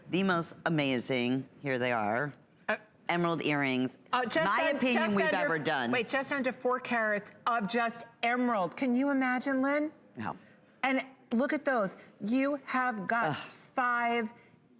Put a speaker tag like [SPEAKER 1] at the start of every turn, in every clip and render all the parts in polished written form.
[SPEAKER 1] the most amazing, here they are, emerald earrings. My opinion we've ever done.
[SPEAKER 2] Wait, just under 4 carats of just emerald. Can you imagine, Lynn?
[SPEAKER 1] No.
[SPEAKER 2] And look at those. You have got 5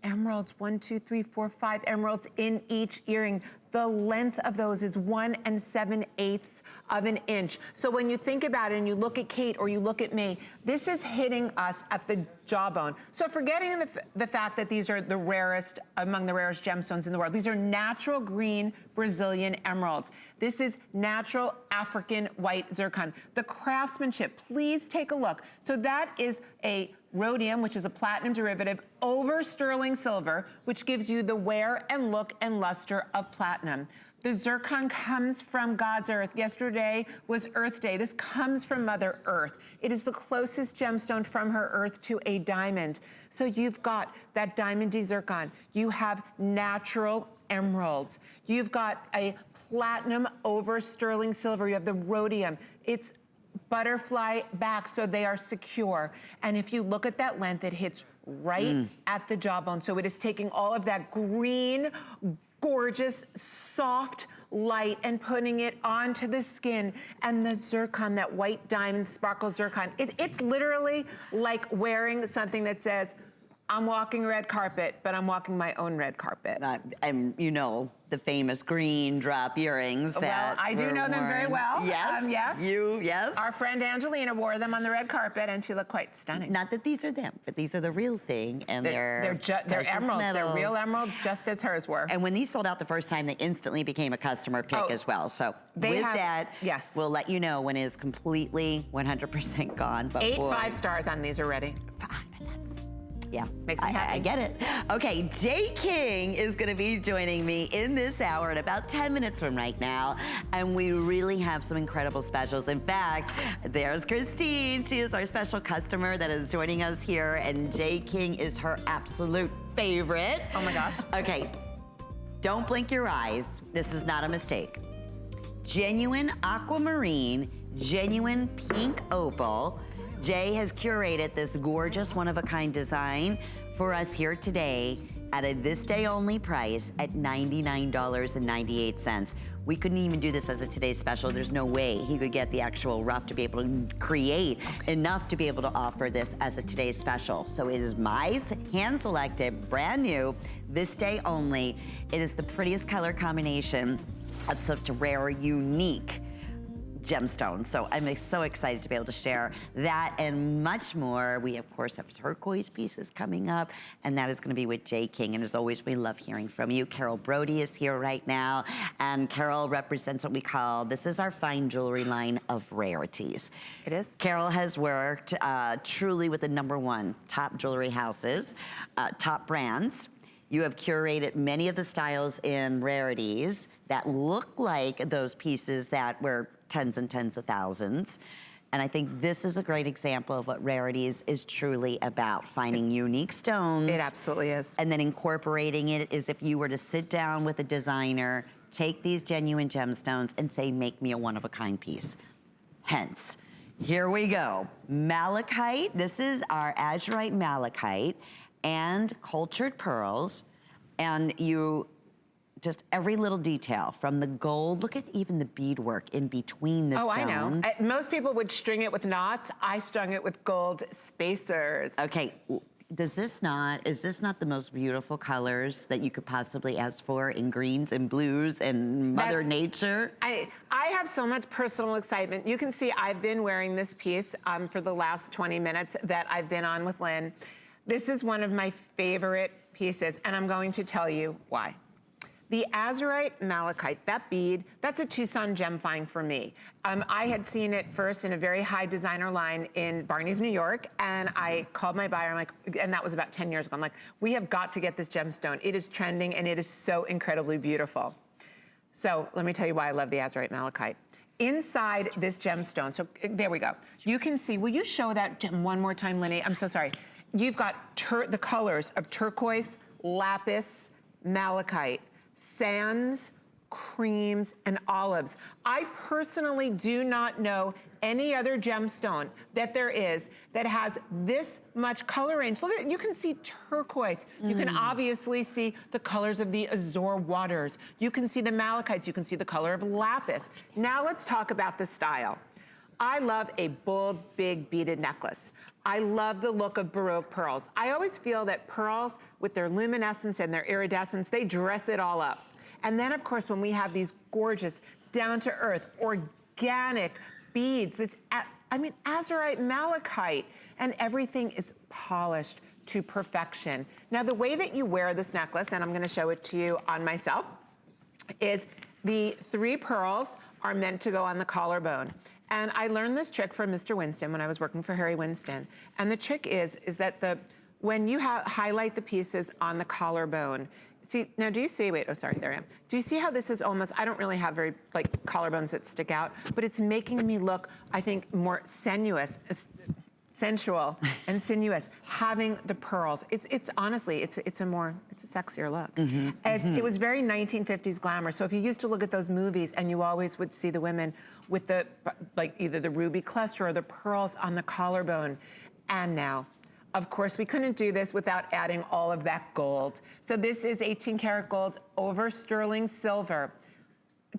[SPEAKER 2] emeralds, 1, 2, 3, 4, 5 emeralds in each earring. The length of those is 1 7/8 of an inch. So when you think about it and you look at Kate or you look at me, this is hitting us at the jawbone. So forgetting the fact that these are the rarest, among the rarest gemstones in the world, these are natural green Brazilian emeralds. This is natural African white zircon. The craftsmanship, please take a look. So that is a rhodium, which is a platinum derivative, over sterling silver, which gives you the wear and look and luster of platinum. The zircon comes from God's earth. Yesterday was Earth Day. This comes from Mother Earth. It is the closest gemstone from her earth to a diamond. So you've got that diamondy zircon. You have natural emeralds. You've got a platinum over sterling silver. You have the rhodium. It's butterfly back, so they are secure. And if you look at that length, it hits right at the jawbone. So it is taking all of that green, gorgeous, soft light and putting it onto the skin. And the zircon, that white diamond sparkle zircon, it's literally like wearing something that says, I'm walking red carpet, but I'm walking my own red carpet.
[SPEAKER 1] And you know, the famous green drop earrings that
[SPEAKER 2] I do know them very well.
[SPEAKER 1] Yes,
[SPEAKER 2] yes.
[SPEAKER 1] Yes.
[SPEAKER 2] Our friend Angelina wore them on the red carpet and she looked quite stunning.
[SPEAKER 1] Not that these are them, but these are the real thing. And they're
[SPEAKER 2] emeralds.
[SPEAKER 1] Metals.
[SPEAKER 2] They're real emeralds, just as hers were.
[SPEAKER 1] And when these sold out the first time, they instantly became a customer pick as well. So
[SPEAKER 2] yes,
[SPEAKER 1] we'll let you know when it is completely 100% gone. But
[SPEAKER 2] 8 5-stars on these already.
[SPEAKER 1] Yeah,
[SPEAKER 2] makes me happy.
[SPEAKER 1] I get it. Okay, Jay King is gonna be joining me in this hour in about 10 minutes from right now. And we really have some incredible specials. In fact, there's Christine. She is our special customer that is joining us here, and Jay King is her absolute favorite.
[SPEAKER 2] Oh my gosh.
[SPEAKER 1] Okay, don't blink your eyes. This is not a mistake. Genuine aquamarine, genuine pink opal. Jay has curated this gorgeous one-of-a-kind design for us here today at a this day only price at $99.98. We couldn't even do this as a today's special. There's no way he could get the actual rough to be able to create enough to be able to offer this as a today's special. So it is my hand-selected, brand new, this day only. It is the prettiest color combination of such a rare, unique gemstone. So I'm so excited to be able to share that and much more. We of course have turquoise pieces coming up, and that is going to be with Jay King. And as always, we love hearing from you. Carol Brody is here right now, and Carol represents what we call, this is our fine jewelry line of rarities.
[SPEAKER 2] It is.
[SPEAKER 1] Carol has worked truly with the #1 top jewelry houses, top brands. You have curated many of the styles in rarities that look like those pieces that were tens and tens of thousands. And I think this is a great example of what rarities is truly about, finding unique stones.
[SPEAKER 2] It absolutely is.
[SPEAKER 1] And then incorporating it as if you were to sit down with a designer, take these genuine gemstones and say, make me a one-of-a-kind piece. Hence, here we go. Malachite, this is our azurite malachite and cultured pearls. And you, just every little detail from the gold. Look at even the beadwork in between the stones.
[SPEAKER 2] I know. Most people would string it with knots. I strung it with gold spacers.
[SPEAKER 1] Okay, is this not the most beautiful colors that you could possibly ask for in greens and blues and Mother Nature?
[SPEAKER 2] I have so much personal excitement. You can see I've been wearing this piece for the last 20 minutes that I've been on with Lynn. This is one of my favorite pieces, and I'm going to tell you why. The azurite malachite, that bead, that's a Tucson gem find for me. I had seen it first in a very high designer line in Barney's, New York, and I called my buyer, I'm like, and that was about 10 years ago. I'm like, we have got to get this gemstone. It is trending, and it is so incredibly beautiful. So let me tell you why I love the azurite malachite. Inside this gemstone, so there we go. You can see, will you show that gem one more time, Lenny? I'm so sorry. You've got the colors of turquoise, lapis, malachite, sands, creams, and olives. I personally do not know any other gemstone that there is that has this much color range. Look at, you can see turquoise. You can obviously see the colors of the azure waters. You can see the malachites. You can see the color of lapis. Now let's talk about the style. I love a bold, big beaded necklace. I love the look of Baroque pearls. I always feel that pearls, with their luminescence and their iridescence, they dress it all up. And then, of course, when we have these gorgeous, down-to-earth, organic beads, this, I mean, azurite, malachite, and everything is polished to perfection. Now, the way that you wear this necklace, and I'm gonna show it to you on myself, is the 3 pearls are meant to go on the collarbone. And I learned this trick from Mr. Winston when I was working for Harry Winston. And the trick is that when you highlight the pieces on the collarbone, see, now do you see, wait, oh sorry, there I am. Do you see how this is almost, I don't really have very, like, collarbones that stick out, but it's making me look, I think, more sensual and sinuous, having the pearls. It's honestly, it's a sexier look. And it was very 1950s glamour. So if you used to look at those movies and you always would see the women with the, like, either the ruby cluster or the pearls on the collarbone. And now, of course, we couldn't do this without adding all of that gold. So this is 18 karat gold over sterling silver.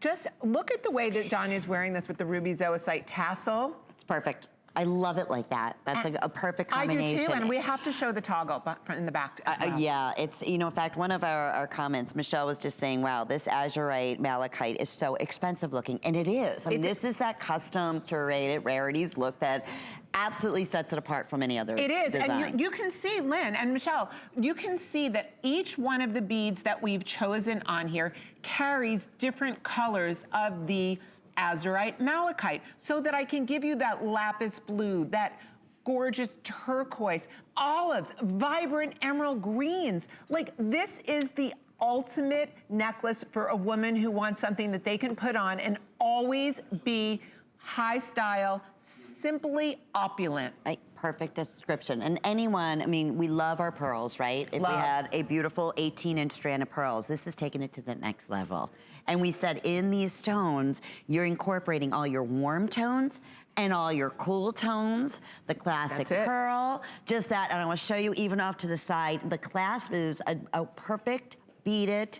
[SPEAKER 2] Just look at the way that Donya's wearing this with the ruby zoisite tassel.
[SPEAKER 1] It's perfect. I love it like that. That's a perfect combination.
[SPEAKER 2] I do too, and we have to show the toggle in the back as well.
[SPEAKER 1] Yeah, it's, you know, in fact, one of our comments, Michelle was just saying, wow, this azurite malachite is so expensive looking, and it is. I mean, this is that custom curated rarities look that absolutely sets it apart from any other
[SPEAKER 2] It is,
[SPEAKER 1] design.
[SPEAKER 2] and you can see, Lynn and Michelle, you can see that each one of the beads that we've chosen on here carries different colors of the azurite malachite, so that I can give you that lapis blue, that gorgeous turquoise, olives, vibrant emerald greens. Like, this is the ultimate necklace for a woman who wants something that they can put on and always be high style, simply opulent.
[SPEAKER 1] Perfect description. And anyone, I mean, we love our pearls, right? If we had a beautiful 18-inch strand of pearls, this is taking it to the next level. And we said in these stones, you're incorporating all your warm tones and all your cool tones, the classic pearl, just that. And I want to show you even off to the side. The clasp is a perfect beaded,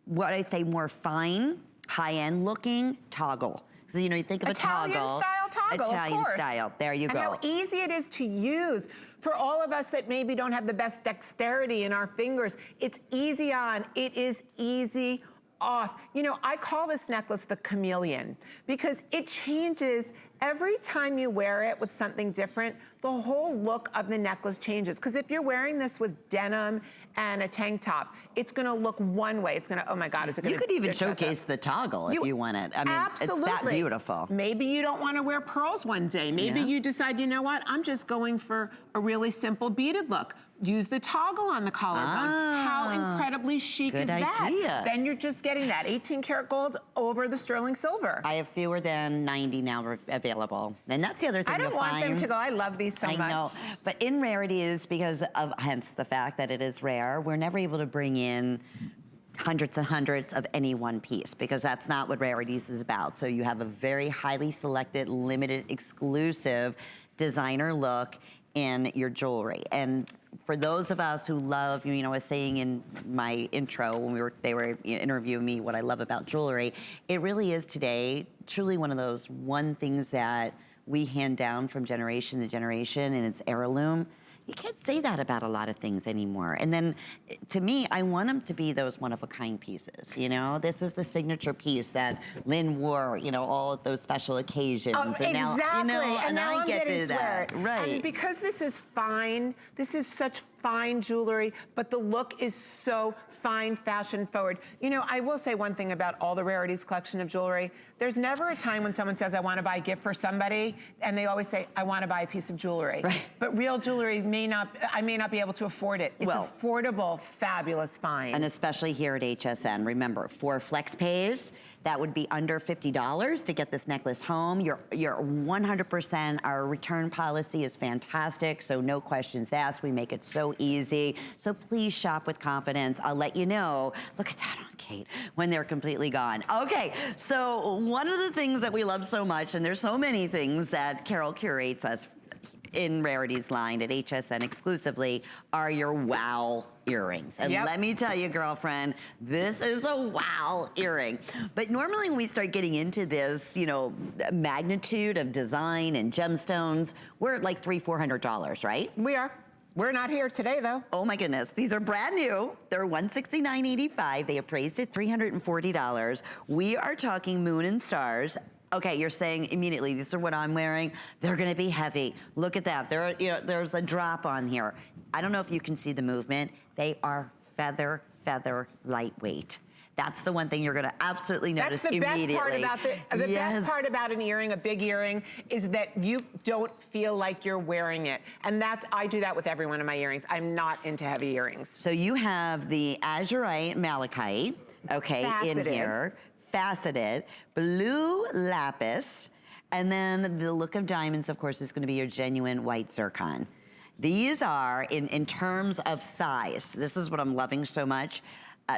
[SPEAKER 1] what I'd say more fine, high-end looking toggle. So, you know, you think of
[SPEAKER 2] Italian style toggle,
[SPEAKER 1] Italian style, there you go.
[SPEAKER 2] And how easy it is to use. For all of us that maybe don't have the best dexterity in our fingers, it's easy on, it is easy off. You know, I call this necklace the chameleon because it changes every time you wear it with something different. The whole look of the necklace changes. Because if you're wearing this with denim and a tank top, it's gonna look one way. It's gonna, oh my God, is it gonna—
[SPEAKER 1] You could even showcase the toggle if you want it. I mean,
[SPEAKER 2] absolutely.
[SPEAKER 1] It's that beautiful.
[SPEAKER 2] Maybe you don't wanna wear pearls one day. Maybe you decide, you know what, I'm just going for a really simple beaded look. Use the toggle on the collarbone. How incredibly chic is that?
[SPEAKER 1] Idea.
[SPEAKER 2] Then you're just getting that 18 karat gold over the sterling silver.
[SPEAKER 1] I have fewer than 90 now available. And that's the other thing
[SPEAKER 2] I don't want them to go. I love these so much.
[SPEAKER 1] I know. But in rarities, because of, hence the fact that it is rare, we're never able to bring in hundreds and hundreds of any one piece, because that's not what rarities is about. So you have a very highly selected, limited, exclusive designer look in your jewelry. And for those of us who love, you know, I was saying in my intro when they were interviewing me what I love about jewelry, it really is today truly one of those things that we hand down from generation to generation, and it's heirloom. You can't say that about a lot of things anymore. And then, to me, I want them to be those one-of-a-kind pieces, you know? This is the signature piece that Lynn wore, you know, all of those special occasions.
[SPEAKER 2] Oh,
[SPEAKER 1] and now,
[SPEAKER 2] exactly.
[SPEAKER 1] you know,
[SPEAKER 2] and now
[SPEAKER 1] I
[SPEAKER 2] I'm
[SPEAKER 1] get
[SPEAKER 2] getting
[SPEAKER 1] to that. Right.
[SPEAKER 2] And because this is fine, this is such fine jewelry, but the look is so fine, fashion forward. You know, I will say one thing about all the rarities collection of jewelry. There's never a time when someone says, I want to buy a gift for somebody, and they always say, I want to buy a piece of jewelry. Right. But real jewelry I may not be able to afford it. It's affordable, fabulous, fine.
[SPEAKER 1] And especially here at HSN, remember, 4 flex pays, that would be under $50 to get this necklace home. You're 100%, our return policy is fantastic, so no questions asked. We make it so easy. So please shop with confidence. I'll let you know. Look at that on Kate when they're completely gone. Okay, so one of the things that we love so much, and there's so many things that Carol curates us in Rarities line at HSN exclusively, are your wow earrings. And let me tell you, girlfriend, this is a wow earring. But normally when we start getting into this, you know, magnitude of design and gemstones, we're at like $300–400, right?
[SPEAKER 2] We are. We're not here today, though.
[SPEAKER 1] Oh my goodness, these are brand new. They're $169.85. They appraised at $340. We are talking moon and stars. Okay, you're saying immediately, these are what I'm wearing. They're gonna be heavy. Look at that. There's a drop on here. I don't know if you can see the movement. They are feather lightweight. That's the one thing you're gonna absolutely notice immediately.
[SPEAKER 2] The best part about an earring, a big earring, is that you don't feel like you're wearing it. And I do that with every one of my earrings. I'm not into heavy earrings.
[SPEAKER 1] So you have the azurite malachite, okay,
[SPEAKER 2] faceted
[SPEAKER 1] in here. Faceted, blue lapis, and then the look of diamonds, of course, is gonna be your genuine white zircon. These are, in terms of size, this is what I'm loving so much,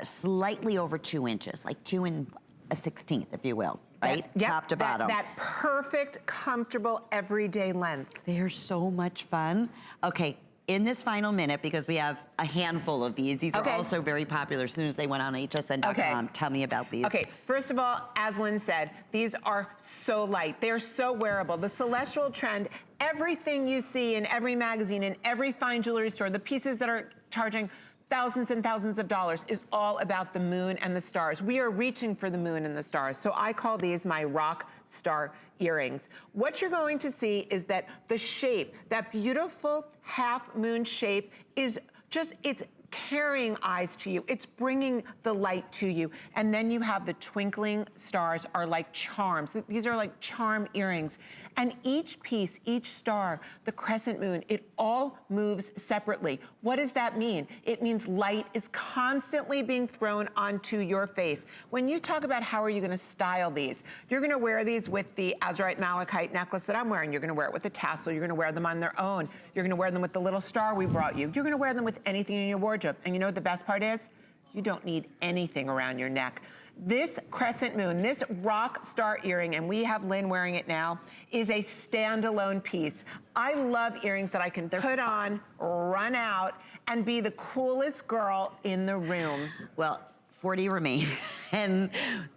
[SPEAKER 1] slightly over 2 inches, like 2 1/16, if you will, right? Top to bottom.
[SPEAKER 2] That perfect, comfortable, everyday length.
[SPEAKER 1] They're so much fun. Okay, in this final minute, because we have a handful of these are also very popular as soon as they went on hsn.com. Tell me about these.
[SPEAKER 2] Okay, first of all, as Lynn said, these are so light. They're so wearable. The celestial trend, everything you see in every magazine, in every fine jewelry store, the pieces that are charging thousands and thousands of dollars is all about the moon and the stars. We are reaching for the moon and the stars. So I call these my rock star earrings. What you're going to see is that the shape, that beautiful half moon shape is just, it's carrying eyes to you. It's bringing the light to you. And then you have the twinkling stars are like charms. These are like charm earrings. And each piece, each star, the crescent moon, it all moves separately. What does that mean? It means light is constantly being thrown onto your face. When you talk about how are you gonna style these, you're gonna wear these with the azurite malachite necklace that I'm wearing. You're gonna wear it with the tassel. You're gonna wear them on their own. You're gonna wear them with the little star we brought you. You're gonna wear them with anything in your wardrobe. And you know what the best part is? You don't need anything around your neck. This crescent moon, this rock star earring, and we have Lynn wearing it now, is a standalone piece. I love earrings that I can put on, run out, and be the coolest girl in the room.
[SPEAKER 1] Well, 40 remain, and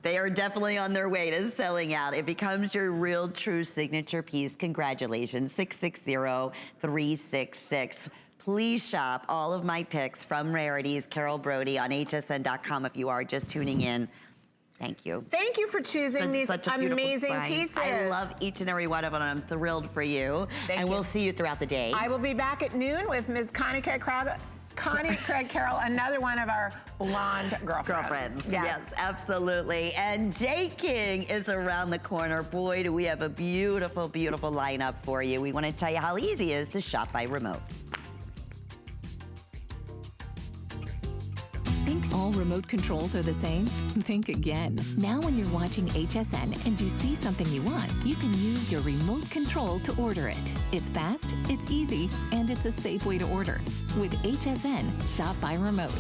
[SPEAKER 1] they are definitely on their way to selling out. It becomes your real, true signature piece. Congratulations, 660-366. Please shop all of my picks from Rarities, Carol Brody on hsn.com if you are just tuning in. Thank you.
[SPEAKER 2] Thank you for choosing these amazing pieces.
[SPEAKER 1] I love each and every one of them, and I'm thrilled for you. And we'll see you throughout the day.
[SPEAKER 2] I will be back at noon with Ms. Connie Craig Carroll, another one of our blonde girlfriends.
[SPEAKER 1] Yes, absolutely. And Jay King is around the corner. Boy, do we have a beautiful, beautiful lineup for you. We want to tell you how easy it is to shop by remote.
[SPEAKER 3] Think all remote controls are the same? Think again. Now when you're watching HSN and you see something you want, you can use your remote control to order it. It's fast, it's easy, and it's a safe way to order. With HSN, shop by remote.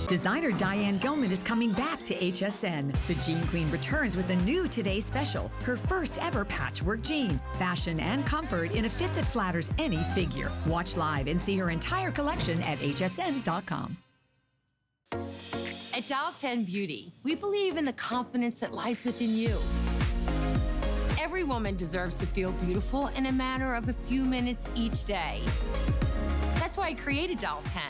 [SPEAKER 4] Designer Diane Gilman is coming back to HSN. The Jean Queen returns with a new Today Special, her first ever patchwork jean. Fashion and comfort in a fit that flatters any figure. Watch live and see her entire collection at hsn.com.
[SPEAKER 5] At Dial 10 Beauty, we believe in the confidence that lies within you. Every woman deserves to feel beautiful in a matter of a few minutes each day. That's why I created Dial 10.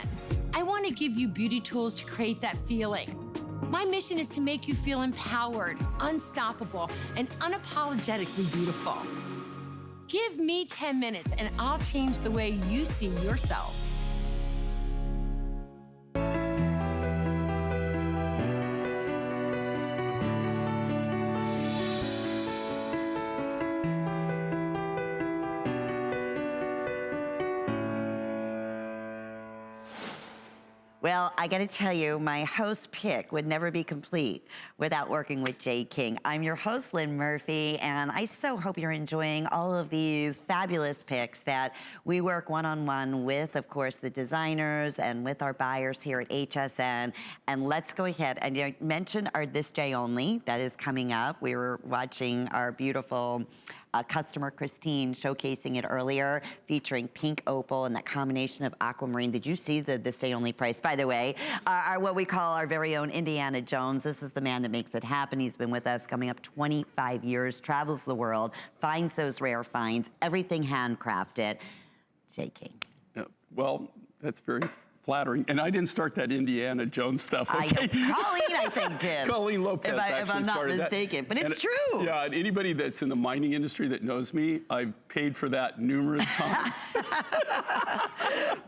[SPEAKER 5] I want to give you beauty tools to create that feeling. My mission is to make you feel empowered, unstoppable, and unapologetically beautiful. Give me 10 minutes and I'll change the way you see yourself.
[SPEAKER 1] Well, I gotta tell you, my host pick would never be complete without working with Jay King. I'm your host, Lynn Murphy, and I so hope you're enjoying all of these fabulous picks that we work one-on-one with, of course, the designers and with our buyers here at HSN. And let's go ahead, and you mentioned our This Day Only, that is coming up. We were watching our beautiful customer Christine showcasing it earlier, featuring pink opal and that combination of aquamarine. Did you see the This Day Only price? By the way, our what we call our very own Indiana Jones. This is the man that makes it happen. He's been with us coming up 25 years, travels the world, finds those rare finds, everything handcrafted. Jay King.
[SPEAKER 6] Yeah, well, that's very flattering. And I didn't start that Indiana Jones stuff. Okay?
[SPEAKER 1] Colleen, I think, did.
[SPEAKER 6] Colleen Lopez
[SPEAKER 1] if I'm not mistaken. But it's true.
[SPEAKER 6] Yeah, and anybody that's in the mining industry that knows me, I've paid for that numerous times.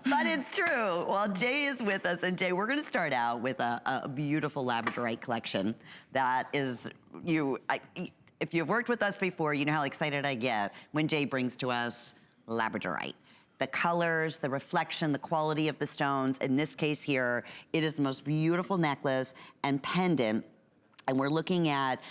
[SPEAKER 1] But it's true. Well, Jay is with us. And Jay, we're going to start out with a beautiful labradorite collection that is, if you've worked with us before, you know how excited I get when Jay brings to us labradorite. The colors, the reflection, the quality of the stones. In this case here, it is the most beautiful necklace and pendant. And we're looking at,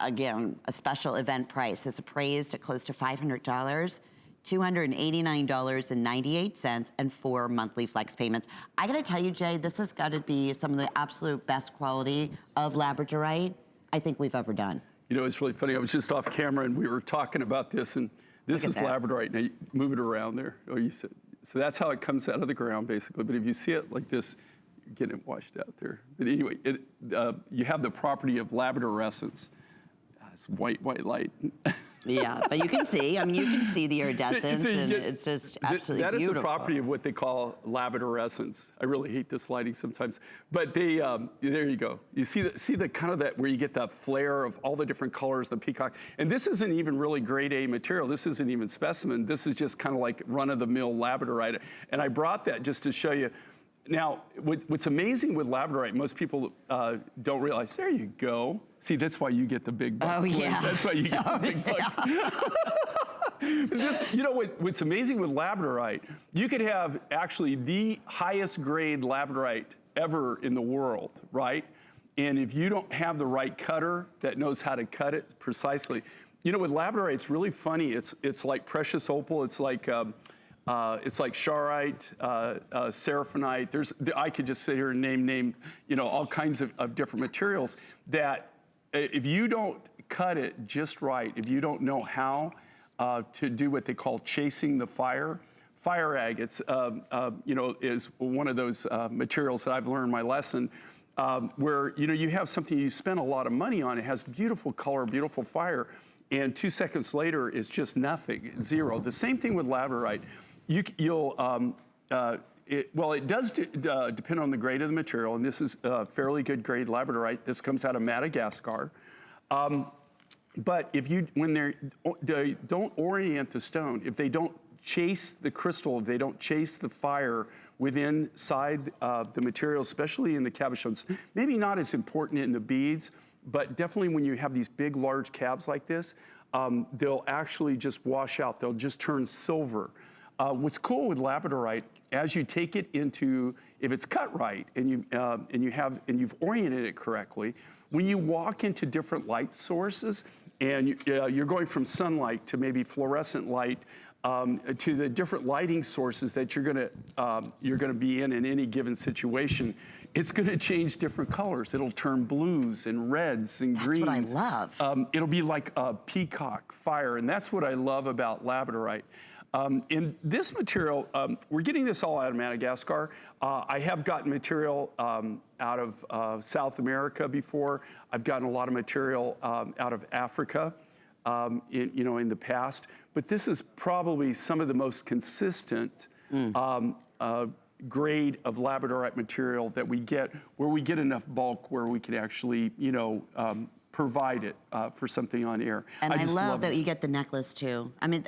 [SPEAKER 1] again, a special event price. It's appraised at close to $500, $289.98, and 4 monthly flex payments. I gotta tell you, Jay, this has gotta be some of the absolute best quality of labradorite I think we've ever done.
[SPEAKER 6] You know, it's really funny. I was just off camera and we were talking about this, and this is labradorite. Now, you move it around there. Oh, you said, so that's how it comes out of the ground, basically. But if you see it like this, you're getting it washed out there. But anyway, you have the property of labradorescence. It's white light.
[SPEAKER 1] Yeah, but you can see, I mean, you can see the iridescence, and it's just absolutely beautiful.
[SPEAKER 6] That is the property of what they call labradorescence. I really hate this lighting sometimes, but they, there you go. You see the kind of that, where you get that flare of all the different colors, the peacock. And this isn't even really grade A material. This isn't even specimen. This is just kind of like run-of-the-mill labradorite. And I brought that just to show you. Now, what's amazing with labradorite, most people don't realize, there you go. See, that's why you get the big bucks.
[SPEAKER 1] Oh, yeah.
[SPEAKER 6] That's why you get the big bucks. You know, what's amazing with labradorite, you could have actually the highest grade labradorite ever in the world, right? And if you don't have the right cutter that knows how to cut it precisely, you know, with labradorite, it's really funny. It's like precious opal. It's like charoite, seraphinite. I could just sit here and name, you know, all kinds of different materials that if you don't cut it just right, if you don't know how to do what they call chasing the fire agates, you know, is one of those materials that I've learned my lesson, where, you know, you have something you spend a lot of money on, it has beautiful color, beautiful fire, and 2 seconds later it's just nothing, zero. The same thing with labradorite. Well, it does depend on the grade of the material, and this is fairly good grade labradorite. This comes out of Madagascar. But when they don't orient the stone, if they don't chase the crystal, if they don't chase the fire inside the material, especially in the cabochons, maybe not as important in the beads, but definitely when you have these big, large cabs like this, they'll actually just wash out. They'll just turn silver. What's cool with labradorite, as you take it into, if it's cut right and you've oriented it correctly, when you walk into different light sources and you're going from sunlight to maybe fluorescent light to the different lighting sources that you're gonna be in any given situation, it's gonna change different colors. It'll turn blues and reds and greens.
[SPEAKER 1] That's what I love.
[SPEAKER 6] It'll be like a peacock fire, and that's what I love about labradorite. In this material, we're getting this all out of Madagascar. I have gotten material out of South America before. I've gotten a lot of material out of Africa, in the past. But this is probably some of the most consistent grade of labradorite material that we get, where we get enough bulk where we can actually, provide it for something on air.
[SPEAKER 1] And I love that you get the necklace too. I mean,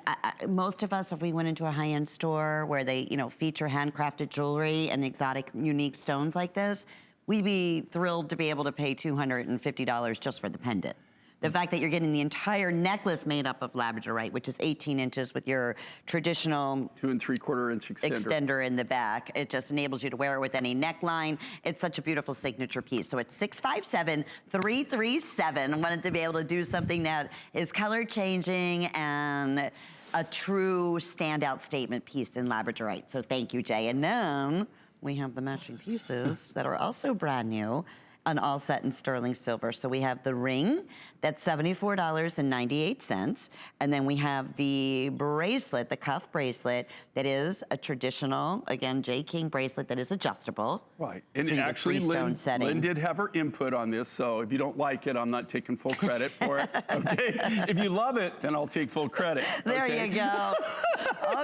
[SPEAKER 1] most of us, if we went into a high-end store where they, feature handcrafted jewelry and exotic, unique stones like this, we'd be thrilled to be able to pay $250 just for the pendant. The fact that you're getting the entire necklace made up of labradorite, which is 18 inches with your traditional
[SPEAKER 6] 2 3/4 inch
[SPEAKER 1] extender in the back. It just enables you to wear it with any neckline. It's such a beautiful signature piece. So it's 657-337. I wanted to be able to do something that is color changing and a true standout statement piece in labradorite. So thank you, Jay. And then we have the matching pieces that are also brand new and all set in sterling silver. So we have the ring, that's $74.98. And then we have the bracelet, the cuff bracelet, that is a traditional, again, J. King bracelet that is adjustable.
[SPEAKER 6] Right, and
[SPEAKER 1] so
[SPEAKER 6] actually Lynn did have her input on this, so if you don't like it, I'm not taking full credit for it, okay? If you love it, then I'll take full credit.
[SPEAKER 1] There
[SPEAKER 6] okay?
[SPEAKER 1] you go.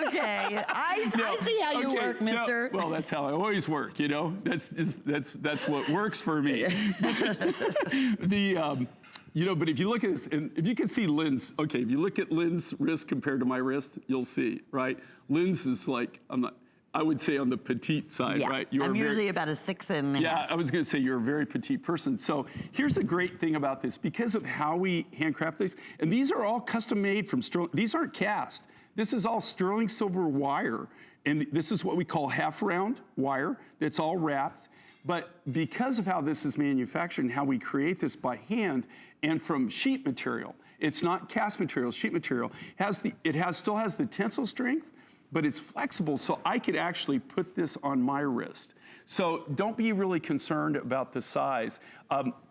[SPEAKER 1] Okay, I see how you work, mister.
[SPEAKER 6] No, well, that's how I always work, you know? That's what works for me. You know, but if you look at this, and if you can see Lynn's, okay, if you look at Lynn's wrist compared to my wrist, you'll see, right? Lynn's is like, I would say on the petite side,
[SPEAKER 1] yeah,
[SPEAKER 6] right?
[SPEAKER 1] I'm usually about a 6.5.
[SPEAKER 6] Yeah, I was gonna say you're a very petite person. So here's the great thing about this, because of how we handcraft these, and these are all custom made from sterling, these aren't cast. This is all sterling silver wire, and this is what we call half round wire that's all wrapped. But because of how this is manufactured and how we create this by hand and from sheet material, it's not cast material, sheet material, still has the tensile strength, but it's flexible, so I could actually put this on my wrist. So don't be really concerned about the size.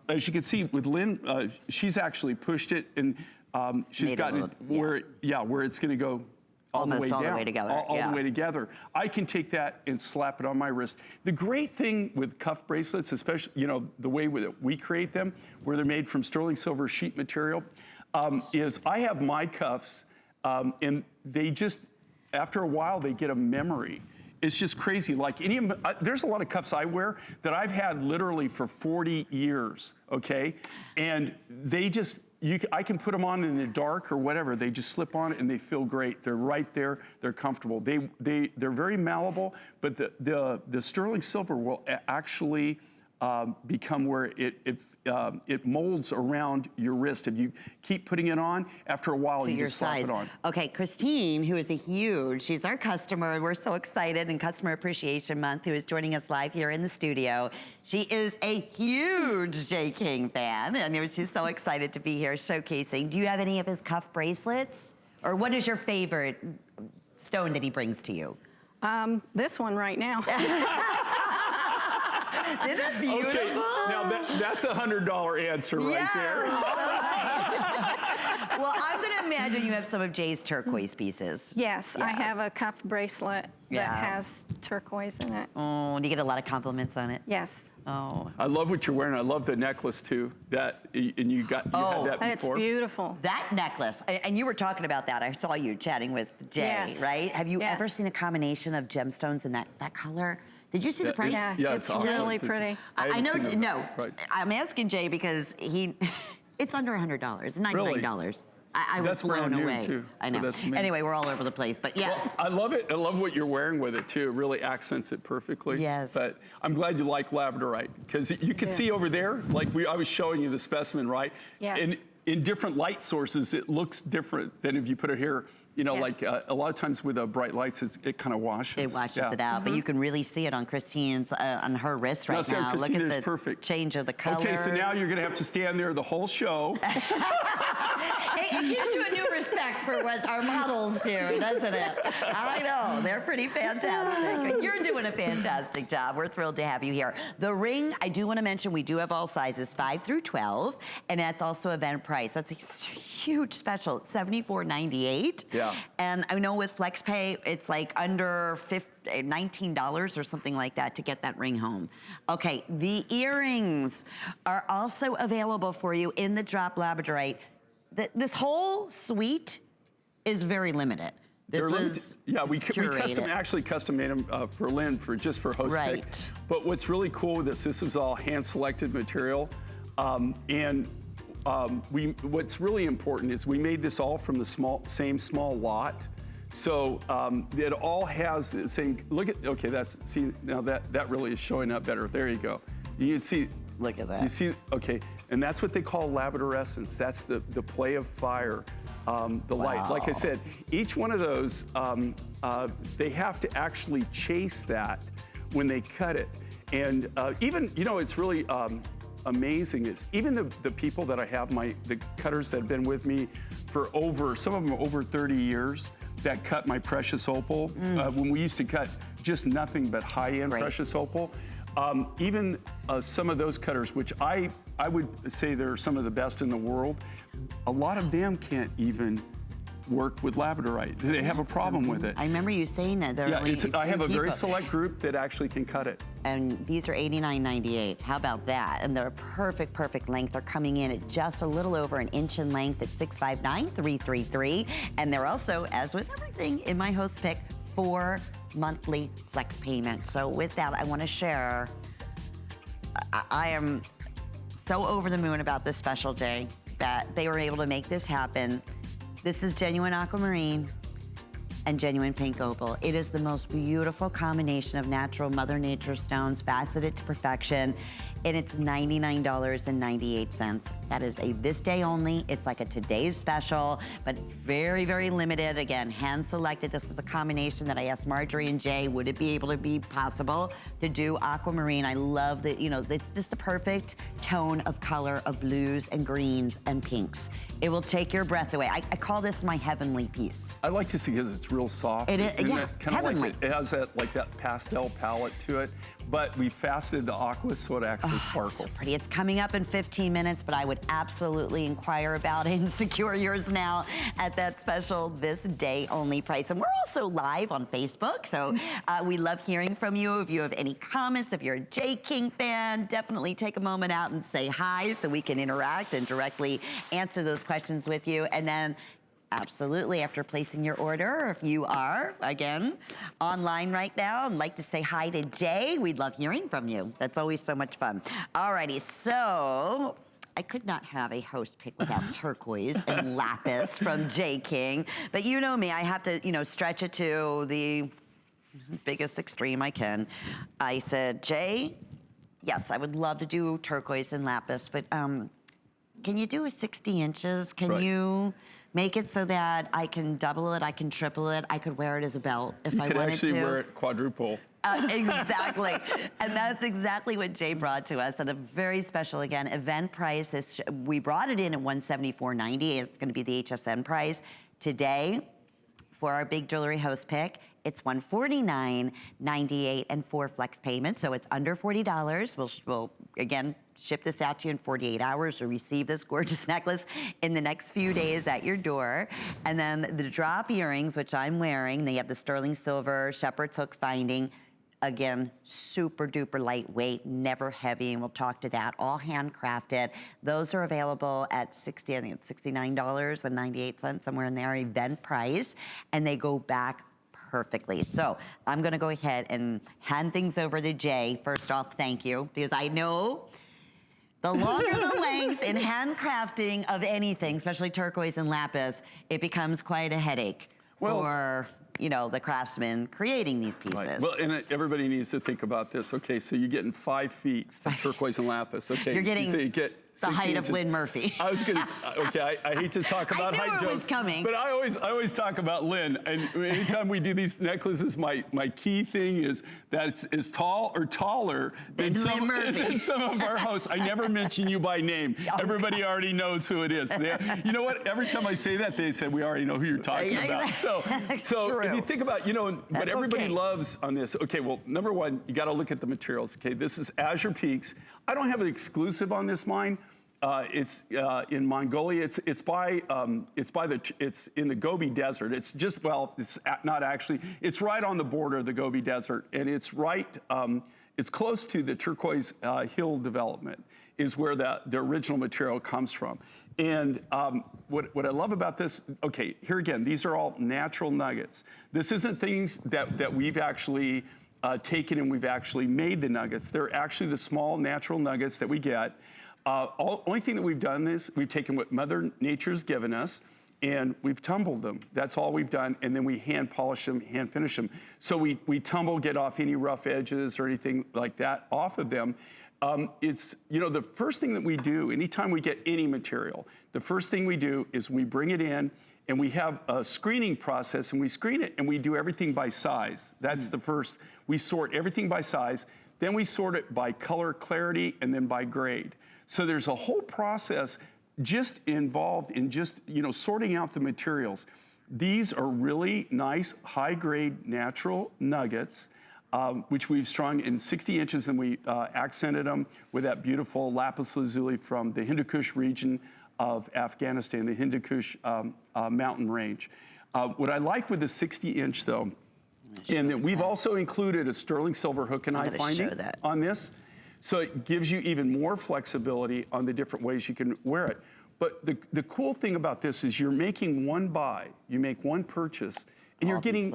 [SPEAKER 6] As you can see with Lynn, she's actually pushed it, and she's gotten it where it's gonna go
[SPEAKER 1] almost all the way together.
[SPEAKER 6] All the way together. I can take that and slap it on my wrist. The great thing with cuff bracelets, especially, you know, the way that we create them, where they're made from sterling silver sheet material, is I have my cuffs, and they just, after a while, they get a memory. It's just crazy. Like there's a lot of cuffs I wear that I've had literally for 40 years, okay? And they just, I can put them on in the dark or whatever. They just slip on and they feel great. They're right there. They're comfortable. They're very malleable, but the sterling silver will actually become where it molds around your wrist. If you keep putting it on, after a while you just slap it on.
[SPEAKER 1] Okay, Christine, who is she's our customer. We're so excited, in Customer Appreciation Month, who is joining us live here in the studio. She is a huge J. King fan, and she's so excited to be here showcasing. Do you have any of his cuff bracelets? Or what is your favorite stone that he brings to you?
[SPEAKER 7] This one right now.
[SPEAKER 1] Isn't it beautiful?
[SPEAKER 6] Okay, now that's a $100 answer right there.
[SPEAKER 1] Well, I'm going to imagine you have some of Jay's turquoise pieces.
[SPEAKER 7] Yes, I have a cuff bracelet that has turquoise in it.
[SPEAKER 1] Oh, do you get a lot of compliments on it?
[SPEAKER 7] Yes.
[SPEAKER 1] Oh.
[SPEAKER 6] I love what you're wearing. I love the necklace too. And you had that
[SPEAKER 7] It's
[SPEAKER 6] before.
[SPEAKER 7] beautiful.
[SPEAKER 1] That necklace, and you were talking about that. I saw you chatting with Jay, right? Have you ever seen a combination of gemstones in that color? Did you see the price?
[SPEAKER 7] Yeah, it's really pretty.
[SPEAKER 1] I know, no, I'm asking Jay because it's under $100, it's $99.
[SPEAKER 6] Really?
[SPEAKER 1] I was blown away.
[SPEAKER 6] Too,
[SPEAKER 1] I know. Anyway, we're all over the place, but yes.
[SPEAKER 6] Well, I love it. I love what you're wearing with it too. It really accents it perfectly.
[SPEAKER 1] Yes.
[SPEAKER 6] But I'm glad you like labradorite, because you can see over there, like I was showing you the specimen, right?
[SPEAKER 7] Yes.
[SPEAKER 6] In different light sources, it looks different than if you put it here. You know, like a lot of times with bright lights, it kind of washes.
[SPEAKER 1] It washes it out, but you can really see it on Christine's, on her wrist right now.
[SPEAKER 6] Look at the
[SPEAKER 1] perfect change of the color.
[SPEAKER 6] Okay, so now you're going to have to stand there the whole show.
[SPEAKER 1] It gives you a new respect for what our models do, doesn't it? I know, they're pretty fantastic. You're doing a fantastic job. We're thrilled to have you here. The ring, I do want to mention, we do have all sizes, 5 through 12, and that's also event price. That's a huge special. It's $74.98.
[SPEAKER 6] Yeah.
[SPEAKER 1] And I know with FlexPay, it's like under $19 or something like that to get that ring home. Okay, the earrings are also available for you in the drop labradorite. This whole suite is very limited. This was
[SPEAKER 6] we actually custom made them for Lynn just for host pick. But what's really cool with this is all hand selected material, what's really important is we made this all from the same small lot. So it all has the same, look at, okay, now that really is showing up better. There you go. You can see.
[SPEAKER 1] Look at that.
[SPEAKER 6] You see, okay, And that's what they call labradorescence. That's the play of fire, the light. Like I said, each one of those, they have to actually chase that when they cut it. And even, you know, it's really amazing is even the people that I have, the cutters that have been with me for some of them over 30 years, that cut my precious opal. When we used to cut just nothing but high-end precious opal. Even some of those cutters, which I would say they're some of the best in the world, a lot of them can't even work with labradorite. They have a problem with it.
[SPEAKER 1] I remember you saying that.
[SPEAKER 6] I have a very select group that actually can cut it.
[SPEAKER 1] And these are $89.98. How about that? And they're perfect length. They're coming in at just a little over an inch in length at $659,333. And they're also, as with everything in my host pick, 4 monthly flex payments. So with that, I want to share, I am so over the moon about this special, Jay, that they were able to make this happen. This is genuine aquamarine and genuine pink opal. It is the most beautiful combination of natural Mother Nature stones, faceted to perfection, and it's $99.98. That is a this day only. It's like a today's special, but very limited. Again, hand selected. This is a combination that I asked Marjorie and Jay, would it be able to be possible to do aquamarine? I love that, you know, it's just the perfect tone of color of blues and greens and pinks. It will take your breath away. I call this my heavenly piece.
[SPEAKER 6] I like to see because it's real soft.
[SPEAKER 1] It is, yeah,
[SPEAKER 6] Like it has that pastel palette to it, but we faceted the aqua so it actually sparkles.
[SPEAKER 1] It's so pretty. It's coming up in 15 minutes, but I would absolutely inquire about it and secure yours now at that special this day only price. And we're also live on Facebook, so we love hearing from you. If you have any comments, if you're a J. King fan, definitely take a moment out and say hi so we can interact and directly answer those questions with you. And then absolutely, after placing your order, if you are, again, online right now and like to say hi to Jay, we'd love hearing from you. That's always so much fun. Alrighty, so I could not have a host pick without turquoise and lapis from J. King, but you know me, I have to, you know, stretch it to the biggest extreme I can. I said, Jay, yes, I would love to do turquoise and lapis, but can you do a 60 inches? Can you make it so that I can double it, I can triple it, I could wear it as a belt if I wanted to?
[SPEAKER 6] You could actually wear it quadruple.
[SPEAKER 1] Exactly. And that's exactly what Jay brought to us at a very special, again, event price. We brought it in at $174.90. It's going to be the HSN price. Today, for our big jewelry host pick, it's $149.98 and 4 flex payments, so it's under $40. We'll again ship this out to you in 48 hours to receive this gorgeous necklace in the next few days at your door. And then the drop earrings, which I'm wearing, they have the sterling silver shepherd's hook finding. Again, super duper lightweight, never heavy, and we'll talk to that. All handcrafted. Those are available at $69.98, somewhere in there, event price, and they go back perfectly. So I'm gonna go ahead and hand things over to Jay. First off, thank you, because I know the longer the length in handcrafting of anything, especially turquoise and lapis, it becomes quite a headache for, you know, the craftsman creating these pieces.
[SPEAKER 6] Right. Well, and everybody needs to think about this. Okay, so you're getting 5 feet of turquoise and lapis. Okay,
[SPEAKER 1] you're getting
[SPEAKER 6] so you get
[SPEAKER 1] the height of Lynn Murphy.
[SPEAKER 6] I was gonna. Okay, I hate to talk about height jokes.
[SPEAKER 1] I knew it was coming.
[SPEAKER 6] But I always talk about Lynn. And anytime we do these necklaces, my key thing is that it's tall or taller than some of our hosts. I never mention you by name. Everybody already knows who it is. You know what? Every time I say that, they said we already know who you're talking about. So if you think about, you know, what everybody loves on this. Okay, well, number one, you got to look at the materials. Okay, this is Azure Peaks. I don't have an exclusive on this mine. It's in Mongolia. It's in the Gobi Desert. It's just, well, it's not actually. It's right on the border of the Gobi Desert, and it's right. It's close to the Turquoise Hill development. Is where the original material comes from. And what I love about this, okay, here again, these are all natural nuggets. This isn't things that we've actually taken and we've actually made the nuggets. They're actually the small natural nuggets that we get. Only thing that we've done is we've taken what Mother Nature's given us and we've tumbled them. That's all we've done. And then we hand polish them, hand finish them. So we tumble, get off any rough edges or anything like that off of them. It's, you know, the first thing that we do, anytime we get any material, the first thing we do is we bring it in and we have a screening process and we screen it and we do everything by size. That's the first. We sort everything by size, then we sort it by color clarity and then by grade. So there's a whole process just involved in just, you know, sorting out the materials. These are really nice, high-grade natural nuggets, which we've strung in 60 inches, and we accented them with that beautiful lapis lazuli from the Hindu Kush region of Afghanistan, the Hindu Kush mountain range. What I like with the 60-inch, though, and that we've also included a sterling silver hook and eye finding on this, so it gives you even more flexibility on the different ways you can wear it. But the cool thing about this is you're making one buy, you make one purchase, and you're getting,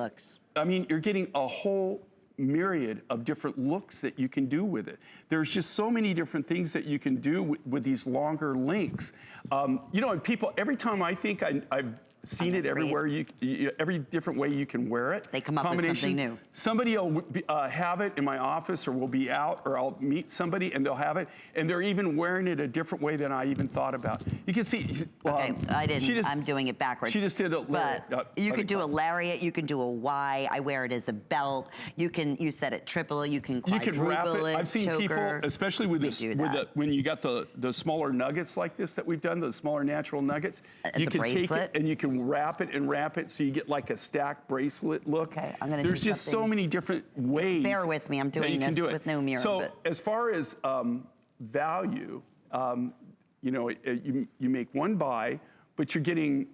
[SPEAKER 6] I mean, you're getting a whole myriad of different looks that you can do with it. There's just so many different things that you can do with these longer links. You know, and people, every time I think I've seen it everywhere, every different way you can wear it.
[SPEAKER 1] They come up with something new.
[SPEAKER 6] Somebody will have it in my office, or we'll be out, or I'll meet somebody and they'll have it, and they're even wearing it a different way than I even thought about. You can see.
[SPEAKER 1] Okay, I didn't. I'm doing it backwards.
[SPEAKER 6] She just did a
[SPEAKER 1] lariat. But you could do a lariat. You can do a Y. I wear it as a belt. You can. You set it triple. You can quadruple
[SPEAKER 6] wrap it. I've seen
[SPEAKER 1] choker.
[SPEAKER 6] people, especially with this, when you got the smaller nuggets like this that we've done, the smaller natural nuggets. You can take it and you can wrap it so you get like a stacked bracelet look.
[SPEAKER 1] Okay, I'm gonna
[SPEAKER 6] There's just so many different ways.
[SPEAKER 1] Bear with me, I'm doing this with no mirror.
[SPEAKER 6] So as far as value, you know, you make one buy, but you're getting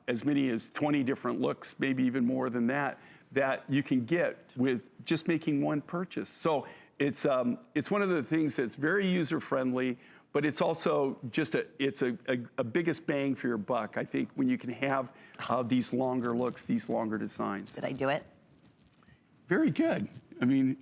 [SPEAKER 6] as many as 20 different looks, maybe even more than that, that you can get with just making one purchase. So it's one of the things that's very user-friendly, but it's also just a biggest bang for your buck, I think, when you can have these longer looks, these longer designs.
[SPEAKER 1] Did I do it?
[SPEAKER 6] Very good. I mean,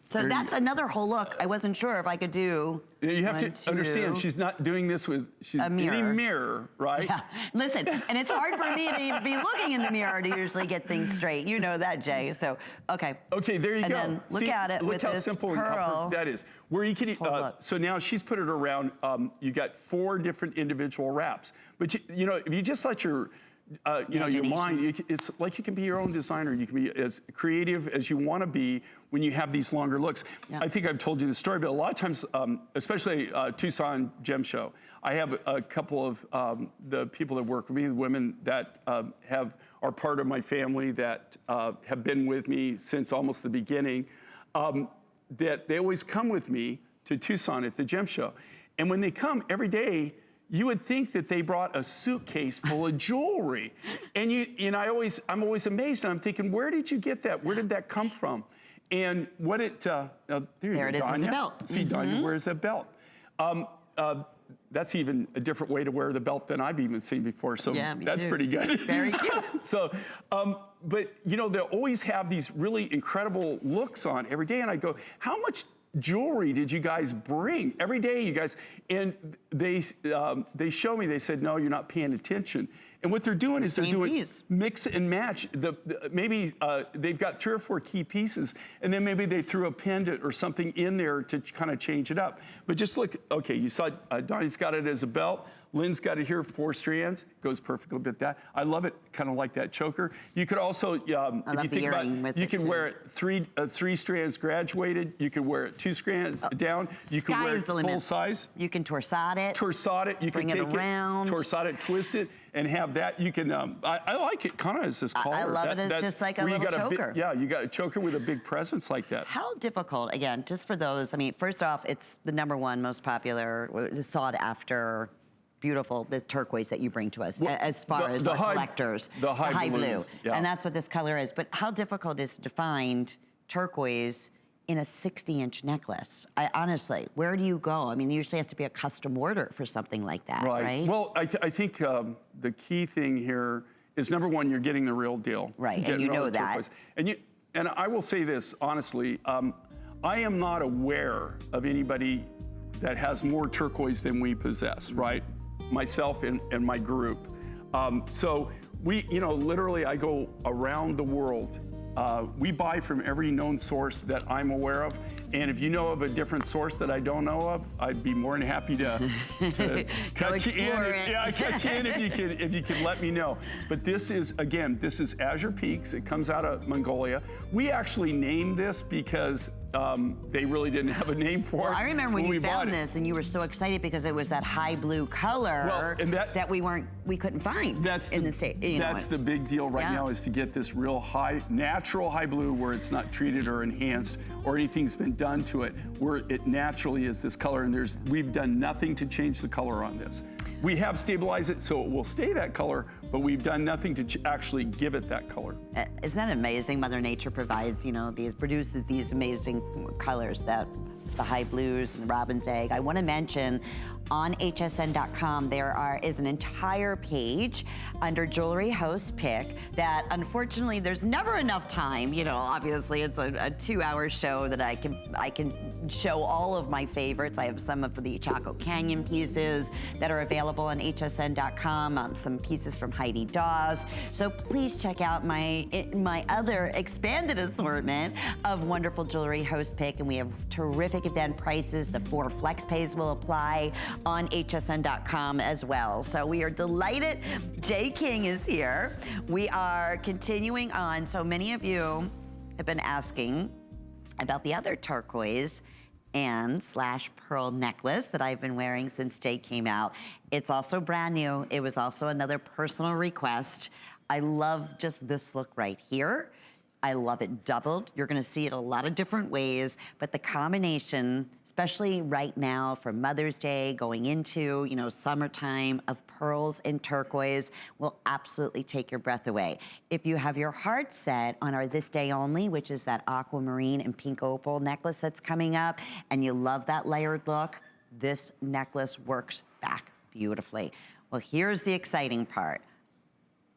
[SPEAKER 1] so that's another whole look. I wasn't sure if I could do.
[SPEAKER 6] You have to understand, she's not doing this with
[SPEAKER 1] a mirror.
[SPEAKER 6] Any mirror, right?
[SPEAKER 1] Yeah. Listen, and it's hard for me to even be looking in the mirror to usually get things straight. You know that, Jay. So, okay.
[SPEAKER 6] Okay, there you go.
[SPEAKER 1] And then look at it with this
[SPEAKER 6] simple
[SPEAKER 1] pearl.
[SPEAKER 6] that is. Where you can. So now she's put it around. You got 4 different individual wraps, but you know, if you just let your you know, your mind, it's like you can be your own designer. You can be as creative as you want to be when you have these longer looks. Yeah. I think I've told you the story, but a lot of times, especially Tucson Gem Show, I have a couple of the people that work with me, the women that are part of my family that have been with me since almost the beginning, that they always come with me to Tucson at the Gem Show. And when they come every day, you would think that they brought a suitcase full of jewelry. And I'm always amazed, and I'm thinking, where did you get that? Where did that come from? And what there
[SPEAKER 1] it is, it's a belt.
[SPEAKER 6] See, Danya wears that belt. That's even a different way to wear the belt than I've even seen before, so
[SPEAKER 1] yeah,
[SPEAKER 6] that's pretty good.
[SPEAKER 1] Very cute.
[SPEAKER 6] So, but you know, they'll always have these really incredible looks on every day, and I go, how much jewelry did you guys bring every day, you guys? And they show me, they said, no, you're not paying attention. And what they're doing is they're doing mix and match. Maybe they've got 3 or 4 key pieces, and then maybe they threw a pendant or something in there to kind of change it up. But just look, okay, you saw Donnie's got it as a belt. Lynn's got it here, 4 strands, goes perfectly with that. I love it, kind of like that choker. You could also, if you think about it, you can wear it 3 strands graduated. You can wear it 2 strands down. You can wear it full size.
[SPEAKER 1] You can torsade it.
[SPEAKER 6] Torsade it. You
[SPEAKER 1] bring
[SPEAKER 6] can
[SPEAKER 1] it
[SPEAKER 6] take
[SPEAKER 1] around.
[SPEAKER 6] it, torsade it, twist it, and have that. You can. I like it kind of as this collar.
[SPEAKER 1] I love it as just like a little choker.
[SPEAKER 6] Yeah, you got a choker with a big presence like that.
[SPEAKER 1] How difficult? Again, just for those. I mean, first off, it's the #1 most popular, sought after. Beautiful, the turquoise that you bring to us, as far as our collectors.
[SPEAKER 6] The high
[SPEAKER 1] blue.
[SPEAKER 6] Yeah.
[SPEAKER 1] And that's what this color is. But how difficult is it to find turquoise in a 60-inch necklace? Honestly, where do you go? I mean, it usually has to be a custom order for something like that, right?
[SPEAKER 6] Well, I think the key thing here is #1, you're getting the real deal.
[SPEAKER 1] Right, and you know that.
[SPEAKER 6] And I will say this, honestly, I am not aware of anybody that has more turquoise than we possess, right? Myself and my group. So we, you know, literally I go around the world. We buy from every known source that I'm aware of, And if you know of a different source that I don't know of, I'd be more than happy to cut you in. Yeah, cut you in if you can let me know. But this is, again, this is Azure Peaks. It comes out of Mongolia. We actually named this because they really didn't have a name for it.
[SPEAKER 1] I remember when you found this and you were so excited because it was that high blue color that we couldn't find in the state.
[SPEAKER 6] That's the big deal right now, is to get this real high, natural high blue where it's not treated or enhanced or anything's been done to it, where it naturally is this color, and we've done nothing to change the color on this. We have stabilized it so it will stay that color, but we've done nothing to actually give it that color.
[SPEAKER 1] Isn't that amazing? Mother Nature provides, produces these amazing colors, that the high blues and the robin's egg. I want to mention on hsn.com there is an entire page under Jewelry Host Pick that unfortunately there's never enough time. Obviously it's a 2-hour show that I can show all of my favorites. I have some of the Chaco Canyon pieces that are available on hsn.com, some pieces from Heidi Dawes. So please check out my other expanded assortment of wonderful Jewelry Host Pick, and we have terrific event prices. The 4 flex pays will apply on hsn.com as well. So we are delighted Jay King is here. We are continuing on. So many of you have been asking about the other turquoise and / pearl necklace that I've been wearing since Jay came out. It's also brand new. It was also another personal request. I love just this look right here. I love it doubled. You're gonna see it a lot of different ways, but the combination, especially right now for Mother's Day, going into, summertime, of pearls and turquoise will absolutely take your breath away. If you have your heart set on our This Day Only, which is that aquamarine and pink opal necklace that's coming up, and you love that layered look, this necklace works back beautifully. Well, here's the exciting part.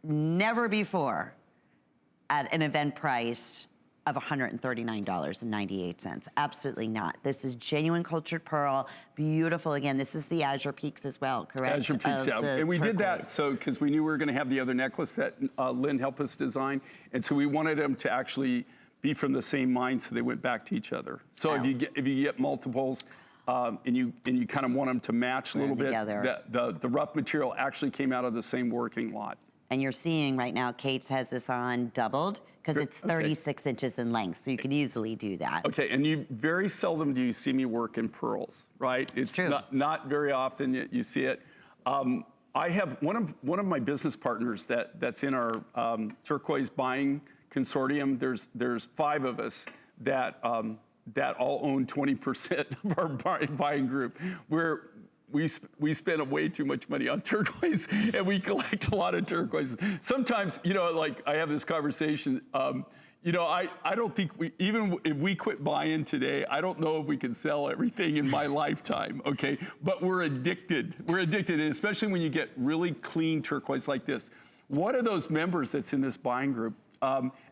[SPEAKER 1] Never before at an event price of $139.98. Absolutely not. This is genuine cultured pearl, beautiful. Again, this is the Azure Peaks as well, correct?
[SPEAKER 6] Azure Peaks, yeah. And we did that because we knew we were gonna have the other necklace that Lynn helped us design. And so we wanted them to actually be from the same mine, so they went back to each other. So if you get multiples, and you kind of want them to match a little bit, the rough material actually came out of the same working lot.
[SPEAKER 1] And you're seeing right now, Kate has this on doubled because it's 36 inches in length, so you can easily do that. Okay,
[SPEAKER 6] and very seldom do you see me work in pearls, right? It's
[SPEAKER 1] true.
[SPEAKER 6] Not very often you see it. I have one of my business partners that's in our turquoise buying consortium. There's 5 of us that all own 20% of our buying group. We spend way too much money on turquoise, and we collect a lot of turquoise. Sometimes, like I have this conversation, I don't think even if we quit buying today, I don't know if we can sell everything in my lifetime, okay? But we're addicted. We're addicted, and especially when you get really clean turquoise like this. One of those members that's in this buying group,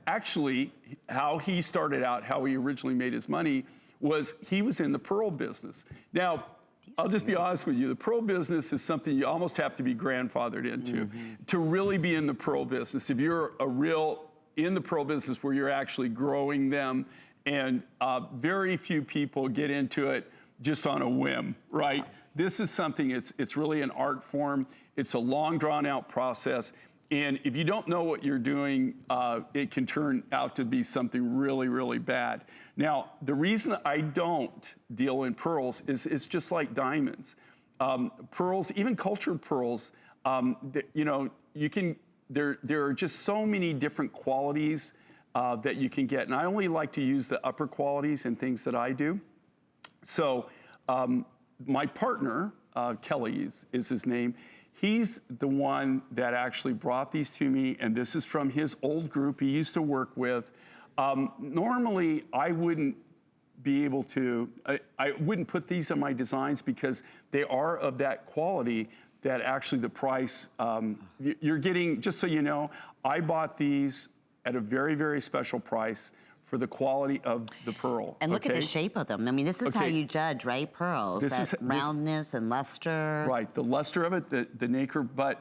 [SPEAKER 6] actually, how he started out, how he originally made his money, was he was in the pearl business. Now, I'll just be honest with you, the pearl business is something you almost have to be grandfathered into to really be in the pearl business. If you're in the pearl business where you're actually growing them, and very few people get into it just on a whim, right? This is something, it's really an art form. It's a long drawn out process. And if you don't know what you're doing, it can turn out to be something really, really bad. Now, the reason I don't deal in pearls is it's just like diamonds. Pearls, even cultured pearls, there are just so many different qualities that you can get. And I only like to use the upper qualities in things that I do. So my partner, Kelly is his name, he's the one that actually brought these to me, and this is from his old group he used to work with. Normally, I wouldn't be able to, I wouldn't put these on my designs because they are of that quality that actually the price, you're getting, just so you know, I bought these at a very, very special price for the quality of the pearl.
[SPEAKER 1] And look at the shape of them. I mean, this is how you judge, right? Pearls, roundness and luster.
[SPEAKER 6] Right, the luster of it, the nacre, but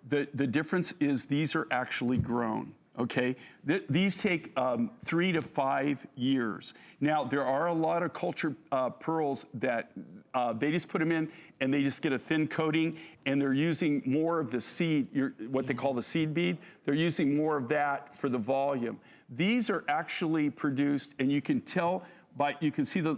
[SPEAKER 6] the difference is these are actually grown. okay? These take 3 to 5 years. Now, there are a lot of cultured pearls that they just put them in and they just get a thin coating, and they're using more of the seed, what they call the seed bead. They're using more of that for the volume. These are actually produced, and you can tell you can see the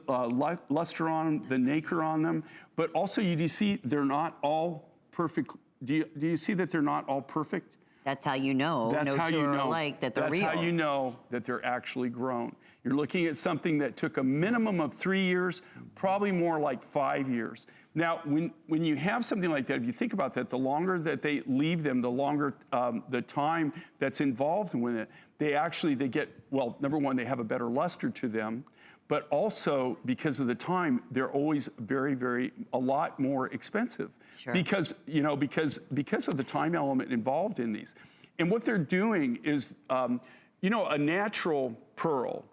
[SPEAKER 6] luster on them, the nacre on them, but also you see they're not all perfect. Do you see that they're not all perfect?
[SPEAKER 1] That's how you know.
[SPEAKER 6] That's how you know.
[SPEAKER 1] Alike that they're real.
[SPEAKER 6] That's how you know that they're actually grown. You're looking at something that took a minimum of 3 years, probably more like 5 years. Now, when you have something like that, if you think about that, the longer that they leave them, the longer the time that's involved with it, they get, well, number one, they have a better luster to them, but also because of the time, they're always a lot more expensive.
[SPEAKER 1] Sure.
[SPEAKER 6] Because of the time element involved in these. And what they're doing is, a natural pearl,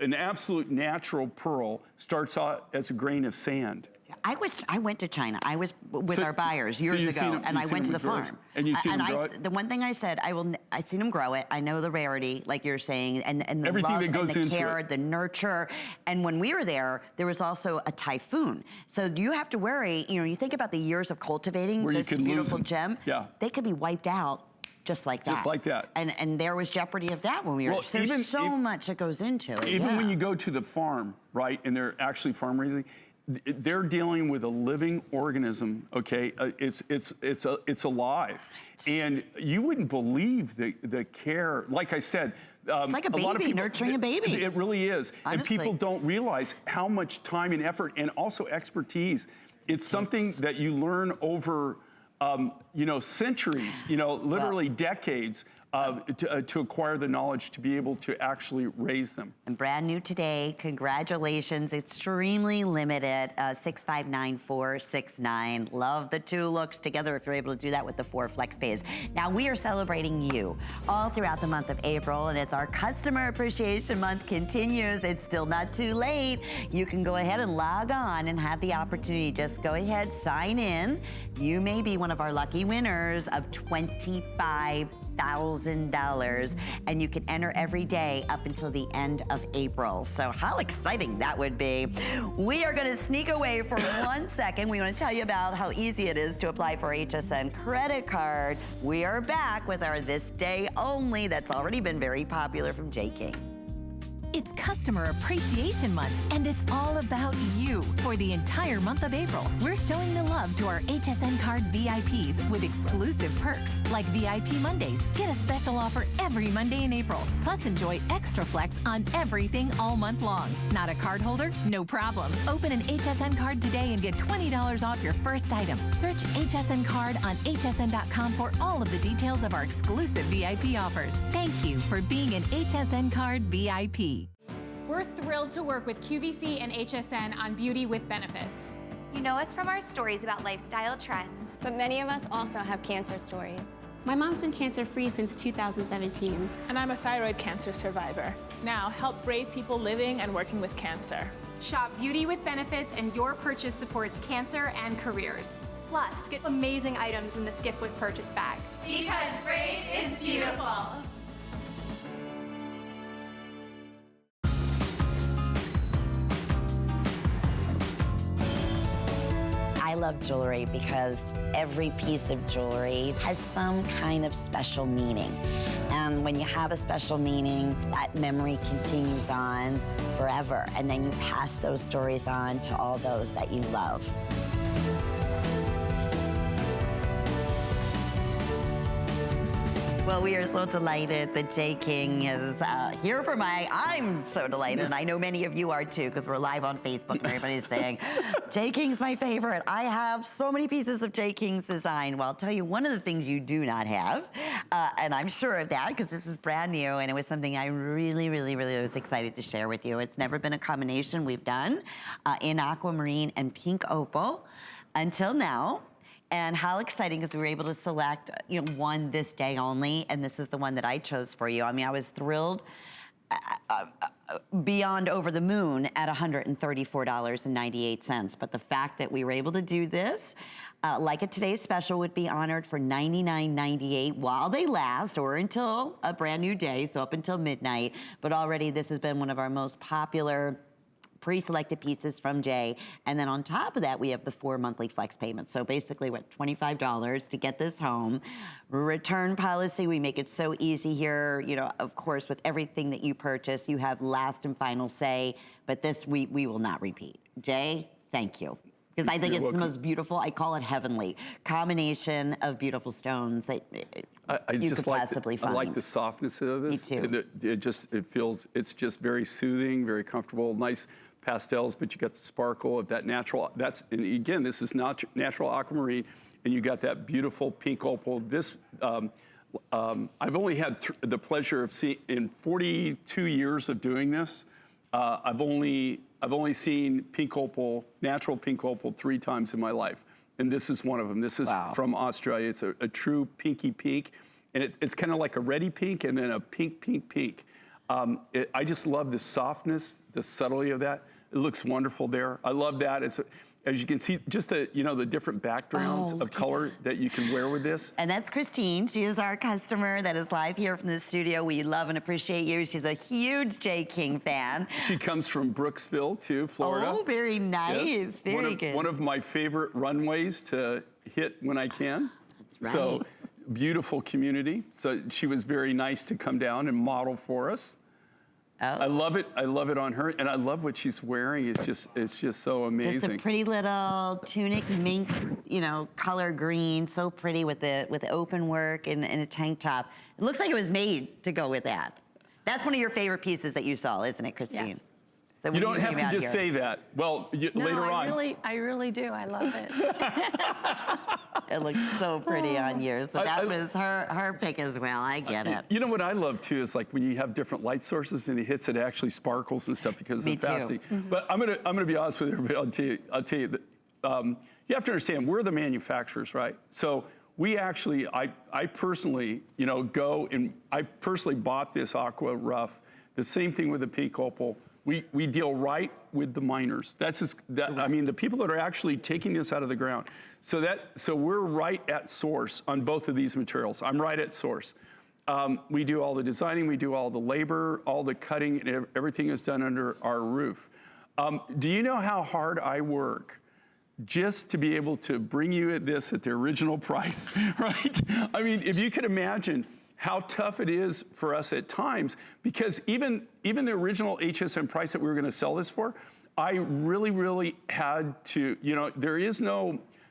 [SPEAKER 6] an absolute natural pearl starts out as a grain of sand.
[SPEAKER 1] I went to China. I was with our buyers years ago, and I went to the farm.
[SPEAKER 6] And you've seen them grow it?
[SPEAKER 1] The one thing I said, I seen them grow it. I know the rarity, like you're saying, and the
[SPEAKER 6] everything
[SPEAKER 1] love
[SPEAKER 6] that goes
[SPEAKER 1] and the
[SPEAKER 6] into
[SPEAKER 1] care,
[SPEAKER 6] it.
[SPEAKER 1] the nurture. And when we were there was also a typhoon. So you have to worry. You think about the years of cultivating this beautiful gem.
[SPEAKER 6] Yeah.
[SPEAKER 1] They could be wiped out. Just like that.
[SPEAKER 6] Just like that.
[SPEAKER 1] And there was jeopardy of that when we were. Well, there's so much that goes into it.
[SPEAKER 6] Even when you go to the farm, right, and they're actually farm raising, they're dealing with a living organism. Okay, it's alive, and you wouldn't believe the care. Like I said.
[SPEAKER 1] It's like a baby,
[SPEAKER 6] lot of people,
[SPEAKER 1] nurturing a baby.
[SPEAKER 6] It really is.
[SPEAKER 1] Honestly.
[SPEAKER 6] And people don't realize how much time and effort and also expertise. It's something that you learn over centuries, literally decades to acquire the knowledge to be able to actually raise them.
[SPEAKER 1] And brand new today, congratulations, extremely limited, 659469. Love the 2 looks together if you're able to do that with the 4 flex pays. Now we are celebrating you all throughout the month of April, and it's our Customer Appreciation Month continues. It's still not too late. You can go ahead and log on and have the opportunity. Just go ahead, sign in. You may be one of our lucky winners of $25,000, and you can enter every day up until the end of April. So how exciting that would be. We are going to sneak away for 1 second. We want to tell you about how easy it is to apply for HSN credit card. We are back with our This Day Only that's already been very popular from J. King.
[SPEAKER 3] It's Customer Appreciation Month, and it's all about you. For the entire month of April, we're showing the love to our HSN Card VIPs with exclusive perks like VIP Mondays. Get a special offer every Monday in April. Plus, enjoy extra flex on everything all month long. Not a card holder? No problem. Open an HSN card today and get $20 off your first item. Search HSN Card on hsn.com for all of the details of our exclusive VIP offers. Thank you for being an HSN Card VIP.
[SPEAKER 8] We're thrilled to work with QVC and HSN on Beauty with Benefits.
[SPEAKER 9] You know us from our stories about lifestyle trends.
[SPEAKER 10] But many of us also have cancer stories.
[SPEAKER 11] My mom's been cancer-free since 2017.
[SPEAKER 12] And I'm a thyroid cancer survivor. Now, help brave people living and working with cancer.
[SPEAKER 8] Shop Beauty with Benefits and your purchase supports cancer and careers.
[SPEAKER 9] Plus, get amazing items in the Skip with Purchase bag.
[SPEAKER 13] Because brave is beautiful.
[SPEAKER 1] I love jewelry because every piece of jewelry has some kind of special meaning. And when you have a special meaning, that memory continues on forever. And then you pass those stories on to all those that you love. Well, we are so delighted that J. King is here for I'm so delighted, and I know many of you are too, because we're live on Facebook and everybody's saying, J. King's my favorite. I have so many pieces of J. King's design. Well, I'll tell you one of the things you do not have, and I'm sure of that because this is brand new, and it was something I really was excited to share with you. It's never been a combination we've done in aquamarine and pink opal until now. And how exciting is we were able to select, one this day only, and this is the one that I chose for you. I mean, I was thrilled beyond over the moon at $134.98. But the fact that we were able to do this, like a Today's Special, would be honored for $99.98 while they last, or until a brand new day, so up until midnight. But already this has been one of our most popular pre-selected pieces from Jay. And then on top of that, we have the 4 monthly flex payments. So basically, what, $25 to get this home. Return policy, we make it so easy here. You know, of course, with everything that you purchase, you have last and final say, but this we will not repeat. Jay, thank you. Because I think it's the most beautiful, I call it heavenly, combination of beautiful stones that you could possibly find.
[SPEAKER 6] I like the softness of this.
[SPEAKER 1] Me too.
[SPEAKER 6] It's just very soothing, very comfortable, nice pastels, but you got the sparkle of that natural, and again, this is not natural aquamarine, and you got that beautiful pink opal. This, I've only had the pleasure of seeing, in 42 years of doing this, I've only seen pink opal, natural pink opal, 3 times in my life. And this is one of them. This is from Australia. It's a true pinky pink. And it's kind of like a reddy pink and then a pink, pink, pink. I just love the softness, the subtlety of that. It looks wonderful there. I love that. As you can see, just the different backgrounds of color that you can wear with this.
[SPEAKER 1] And that's Christine. She is our customer that is live here from the studio. We love and appreciate you. She's a huge J. King fan.
[SPEAKER 6] She comes from Brooksville, too, Florida.
[SPEAKER 1] Oh, very nice. Yes. Very good.
[SPEAKER 6] One of my favorite runways to hit when I can.
[SPEAKER 1] That's right.
[SPEAKER 6] So, beautiful community. So she was very nice to come down and model for us.
[SPEAKER 1] Oh.
[SPEAKER 6] I love it. I love it on her, and I love what she's wearing. It's just so amazing.
[SPEAKER 1] Just a pretty little tunic, mink, color green, so pretty with the open work and a tank top. It looks like it was made to go with that. That's one of your favorite pieces that you saw, isn't it, Christine?
[SPEAKER 7] Yes.
[SPEAKER 1] So
[SPEAKER 6] you don't have to just say that. Well, later on.
[SPEAKER 7] I really do. I love it.
[SPEAKER 1] It looks so pretty on yours. So that was her pick as well. I get it.
[SPEAKER 6] You know what I love too is like when you have different light sources and it hits, it actually sparkles and stuff because of the fasting. But I'm gonna be honest with everybody. I'll tell you that you have to understand we're the manufacturers, right? So we actually, I personally, go and I personally bought this aqua rough. The same thing with the pink opal. We deal right with the miners. I mean, the people that are actually taking this out of the ground. So we're right at source on both of these materials. I'm right at source. We do all the designing, we do all the labor, all the cutting, and everything is done under our roof. Do you know how hard I work just to be able to bring you this at the original price, right? I mean, if you could imagine how tough it is for us at times, because even the original HSN price that we were gonna sell this for, I really, really had to,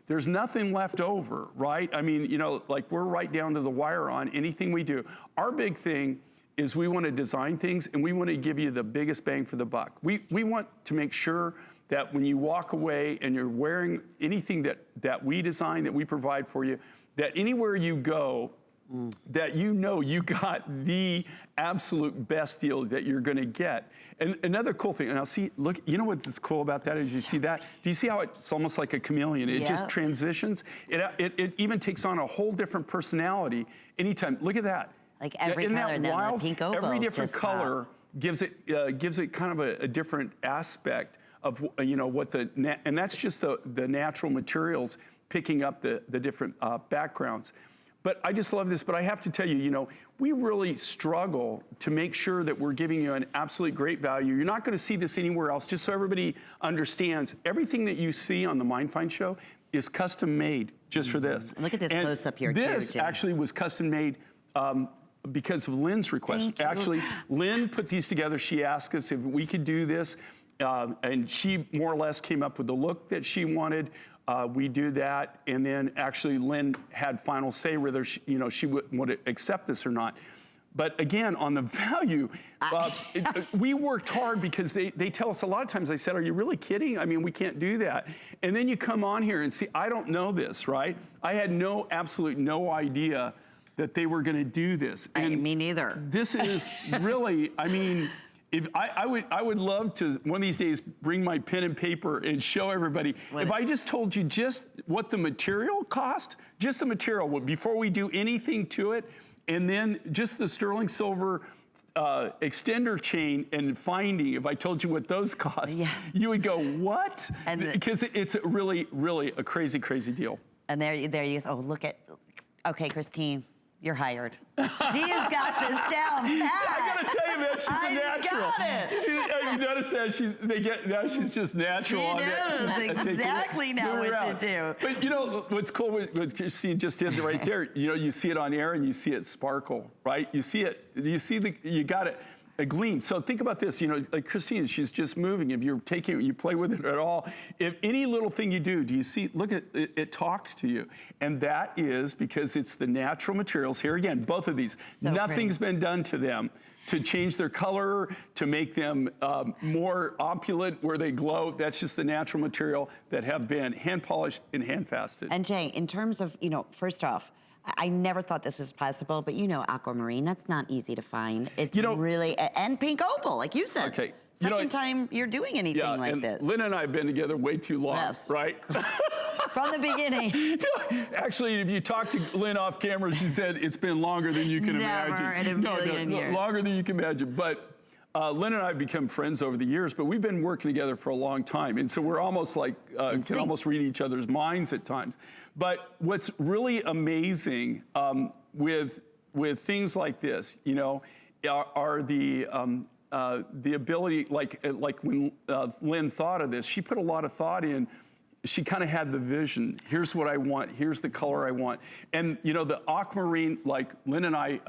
[SPEAKER 6] there's nothing left over, right? I mean, like we're right down to the wire on anything we do. Our big thing is we wanna design things and we wanna give you the biggest bang for the buck. We want to make sure that when you walk away and you're wearing anything that we design, that we provide for you, that anywhere you go, that you got the absolute best deal that you're gonna get. And another cool thing, and look, you know what's cool about that is you see that? Do you see how it's almost like a chameleon? It just transitions. It even takes on a whole different personality anytime. Look at that.
[SPEAKER 1] Like every color, the pink opals.
[SPEAKER 6] Every different color gives it kind of a different aspect of and that's just the natural materials picking up the different backgrounds. But I just love this, but I have to tell you, we really struggle to make sure that we're giving you an absolutely great value. You're not gonna see this anywhere else, just so everybody understands. Everything that you see on the MindFind show is custom made just for this.
[SPEAKER 1] Look at this close up here,
[SPEAKER 6] this actually was custom made because of Lynn's request. Actually, Lynn put these together. She asked us if we could do this, and she more or less came up with the look that she wanted. We do that, and then actually Lynn had final say whether she would accept this or not. But again, on the value, we worked hard because they tell us a lot of times, they said, are you really kidding? I mean, we can't do that. And then you come on here and see, I don't know this, right? I had absolutely no idea that they were gonna do this.
[SPEAKER 1] And me neither.
[SPEAKER 6] This is really, I mean, if I would love to one of these days bring my pen and paper and show everybody. If I just told you just what the material cost, just the material before we do anything to it, and then just the sterling silver extender chain and finding, if I told you what those cost, you would go, what? Because it's really, really a crazy, crazy deal.
[SPEAKER 1] And there you go. Oh, look at, okay, Christine, you're hired. She has got this down pat.
[SPEAKER 6] I gotta tell you, man, she's a natural.
[SPEAKER 1] Got it.
[SPEAKER 6] You notice that now she's just natural.
[SPEAKER 1] She knows exactly now what to do.
[SPEAKER 6] But you know what's cool with Christine just did right there. You know, you see it on air and you see it sparkle, right? You see it. You got it. A gleam. So think about this, you know, like Christine, she's just moving. If you're taking it, you play with it at all. If any little thing you do you see, look at it, it talks to you. And that is because it's the natural materials. Here again, both of these, nothing's been done to them to change their color, to make them more opulent where they glow. That's just the natural material that have been hand polished and hand fasted.
[SPEAKER 1] And Jay, in terms of, you know, first off, I never thought this was possible, but you know aquamarine, that's not easy to find. It's really, and pink opal, like you said.
[SPEAKER 6] Okay.
[SPEAKER 1] Second time you're doing anything like this.
[SPEAKER 6] Lynn and I have been together way too long, right?
[SPEAKER 1] From the beginyn.
[SPEAKER 6] Actually, if you talk to Lynn off camera, she said it's been longer than you can imagine.
[SPEAKER 1] Never in a million years.
[SPEAKER 6] Longer than you can imagine. But Lynn and I have become friends over the years, but we've been working together for a long time. And so we're almost like, can almost read each other's minds at times. But what's really amazing with things like this, you know, are the ability, like when Lynn thought of this, she put a lot of thought in. She kind of had the vision. Here's what I want. Here's the color I want. And, you know, the aquamarine, like Lynn and I,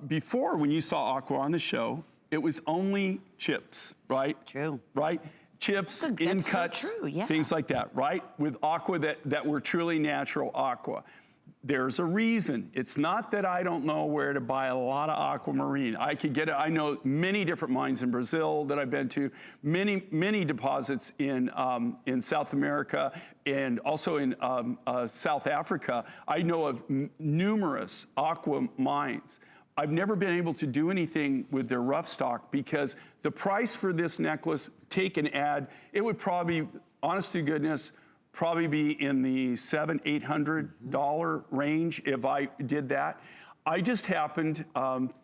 [SPEAKER 6] before when you saw aqua on the show, it was only chips, right?
[SPEAKER 1] True.
[SPEAKER 6] Right? Chips, in cuts, things like that, right? With aqua that were truly natural aqua. There's a reason. It's not that I don't know where to buy a lot of aquamarine. I could get it. I know many different mines in Brazil that I've been to, many deposits in South America and also in South Africa. I know of numerous aqua mines. I've never been able to do anything with their rough stock because the price for this necklace, take and add, it would probably, honest to goodness, probably be in the $700, $800 range if I did that. I just happened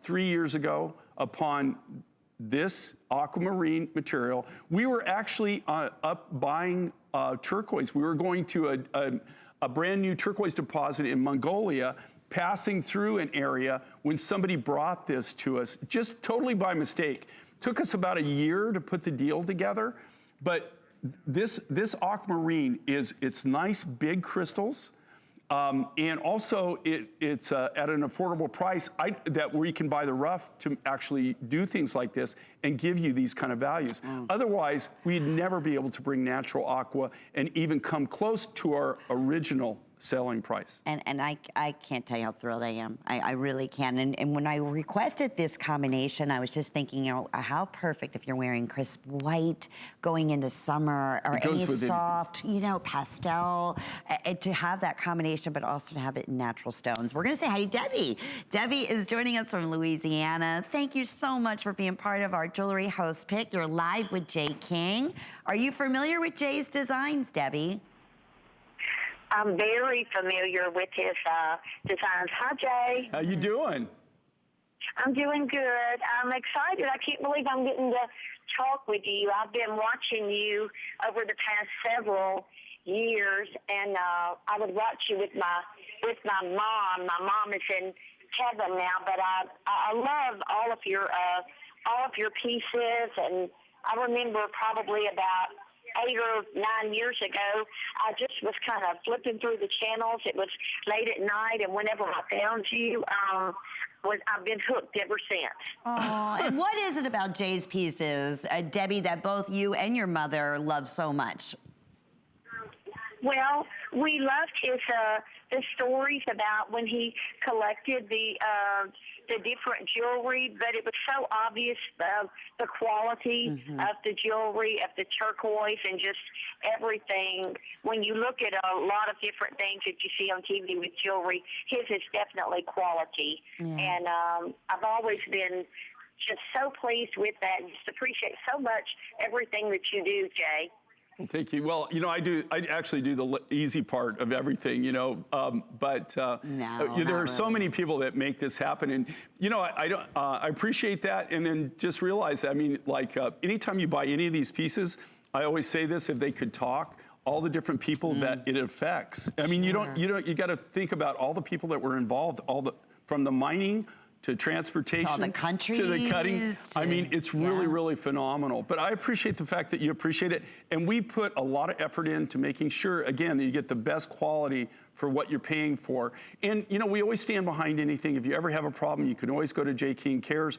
[SPEAKER 6] 3 years ago upon this aquamarine material. We were actually up buying turquoise. We were going to a brand new turquoise deposit in Mongolia, passing through an area when somebody brought this to us, just totally by mistake. Took us about a year to put the deal together, but this aquamarine it's nice big crystals, and also it's at an affordable price that where you can buy the rough to actually do things like this and give you these kind of values. Otherwise, we'd never be able to bring natural aqua and even come close to our original selling price.
[SPEAKER 1] And I can't tell you how thrilled I am. I really can. And when I requested this combination, I was just thinking, you know, how perfect if you're wearing crisp white going into summer or any soft, you know, pastel, to have that combination, but also to have it in natural stones. We're gonna say hi to Debbie. Debbie is joining us from Louisiana. Thank you so much for being part of our Jewelry Host Pick. You're live with Jay King. Are you familiar with Jay's designs, Debbie?
[SPEAKER 14] I'm very familiar with his designs. Hi, Jay.
[SPEAKER 6] How you doing?
[SPEAKER 14] I'm doing good. I'm excited. I can't believe I'm getting to talk with you. I've been watching you over the past several years, and I would watch you with my mom. My mom is in heaven now, but I love all of your pieces, and I remember probably about 8 or 9 years ago, I just was kind of flipping through the channels. It was late at night, and whenever I found you, I've been hooked ever since.
[SPEAKER 1] Oh, and what is it about Jay's pieces, Debbie, that both you and your mother love so much?
[SPEAKER 14] Well, we loved his the stories about when he collected the different jewelry, but it was so obvious the quality of the jewelry, of the turquoise, and just everything. When you look at a lot of different things that you see on TV with jewelry, his is definitely quality. And I've always been just so pleased with that and just appreciate so much everything that you do, Jay.
[SPEAKER 6] Well, thank you. Well, you know, I actually do the easy part of everything, you know, there are so many people that make this happen. And, you know, I appreciate that. And then just realize that, I mean, like, anytime you buy any of these pieces, I always say this, if they could talk, all the different people that it affects. I mean, you got to think about all the people that were involved, from the mining to transportation,
[SPEAKER 1] to all the countries,
[SPEAKER 6] to the cutting. I mean, it's really, really phenomenal. But I appreciate the fact that you appreciate it. And we put a lot of effort into making sure, again, that you get the best quality for what you're paying for. And, you know, we always stand behind anything. If you ever have a problem, you can always go to J. King Cares,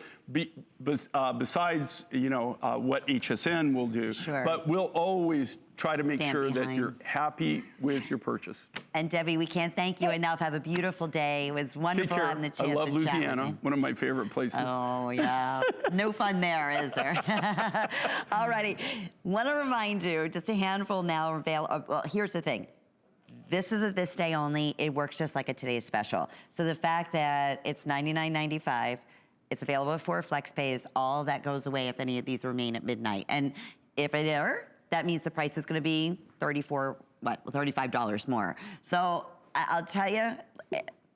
[SPEAKER 6] besides, you know, what HSN will do.
[SPEAKER 1] Sure.
[SPEAKER 6] But we'll always try to make sure that you're happy with your purchase.
[SPEAKER 1] And Debbie, we can't thank you enough. Have a beautiful day. It was wonderful having the chance to chat with you.
[SPEAKER 6] I love Louisiana, one of my favorite places.
[SPEAKER 1] Oh, yeah. No fun there, is there? All righty. Want to remind you, just a handful now available. Well, here's the thing. This is a this day only. It works just like a today's special. So the fact that it's $99.95, it's available for flex pays, all that goes away if any of these remain at midnight. And if it are, that means the price is going to be $35 more. So I'll tell you,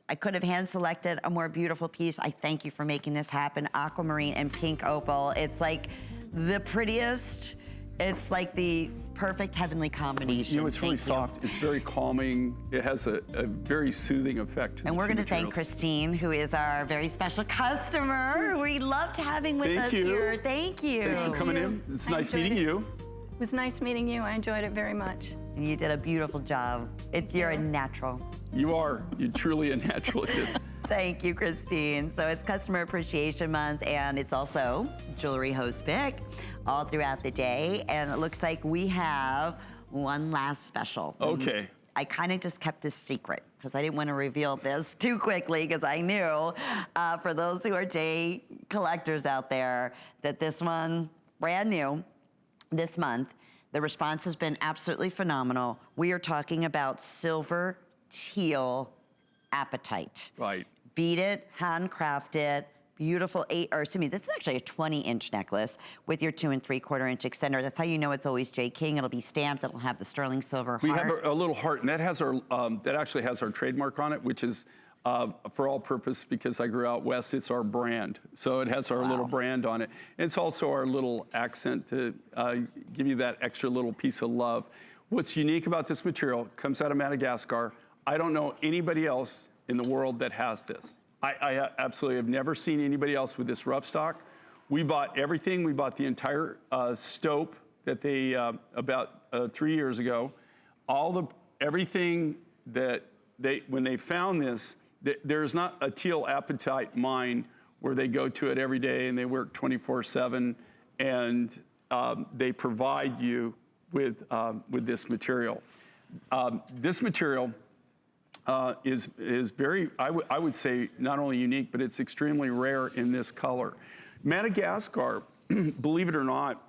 [SPEAKER 1] I could have hand selected a more beautiful piece. I thank you for making this happen. Aquamarine and pink opal. It's like the prettiest. It's like the perfect heavenly combination.
[SPEAKER 6] You know, it's really soft. It's very calming. It has a very soothing effect.
[SPEAKER 1] And we're going to thank Christine, who is our very special customer. We loved having with us here. Thank you.
[SPEAKER 6] Thanks for coming in. It's nice meeting you.
[SPEAKER 7] It was nice meeting you. I enjoyed it very much.
[SPEAKER 1] And you did a beautiful job. You're a natural.
[SPEAKER 6] You are. You're truly a natural at this.
[SPEAKER 1] Thank you, Christine. So it's Customer Appreciation Month, and it's also Jewelry Host Pick all throughout the day. And it looks like we have one last special.
[SPEAKER 6] Okay.
[SPEAKER 1] I kind of just kept this secret because I didn't want to reveal this too quickly because I knew for those who are J collectors out there that this one, brand new this month, the response has been absolutely phenomenal. We are talking about silver teal apatite.
[SPEAKER 6] Right.
[SPEAKER 1] Beat it, handcrafted, beautiful this is actually a 20-inch necklace with your 2 3/4-inch extender. That's how you know it's always J. King. It'll be stamped. It'll have the sterling silver heart.
[SPEAKER 6] We have a little heart, and that has our that actually has our trademark on it, which is for all purpose, because I grew out west, it's our brand. So it has our little brand on it. It's also our little accent to give you that extra little piece of love. What's unique about this material, comes out of Madagascar. I don't know anybody else in the world that has this. I absolutely have never seen anybody else with this rough stock. We bought everything. We bought the entire stope that they, about 3 years ago. Everything that when they found this, there's not a teal apatite mine where they go to it every day and they work 24/7 and they provide you with this material. This material is very, I would say, not only unique, but it's extremely rare in this color. Madagascar, believe it or not,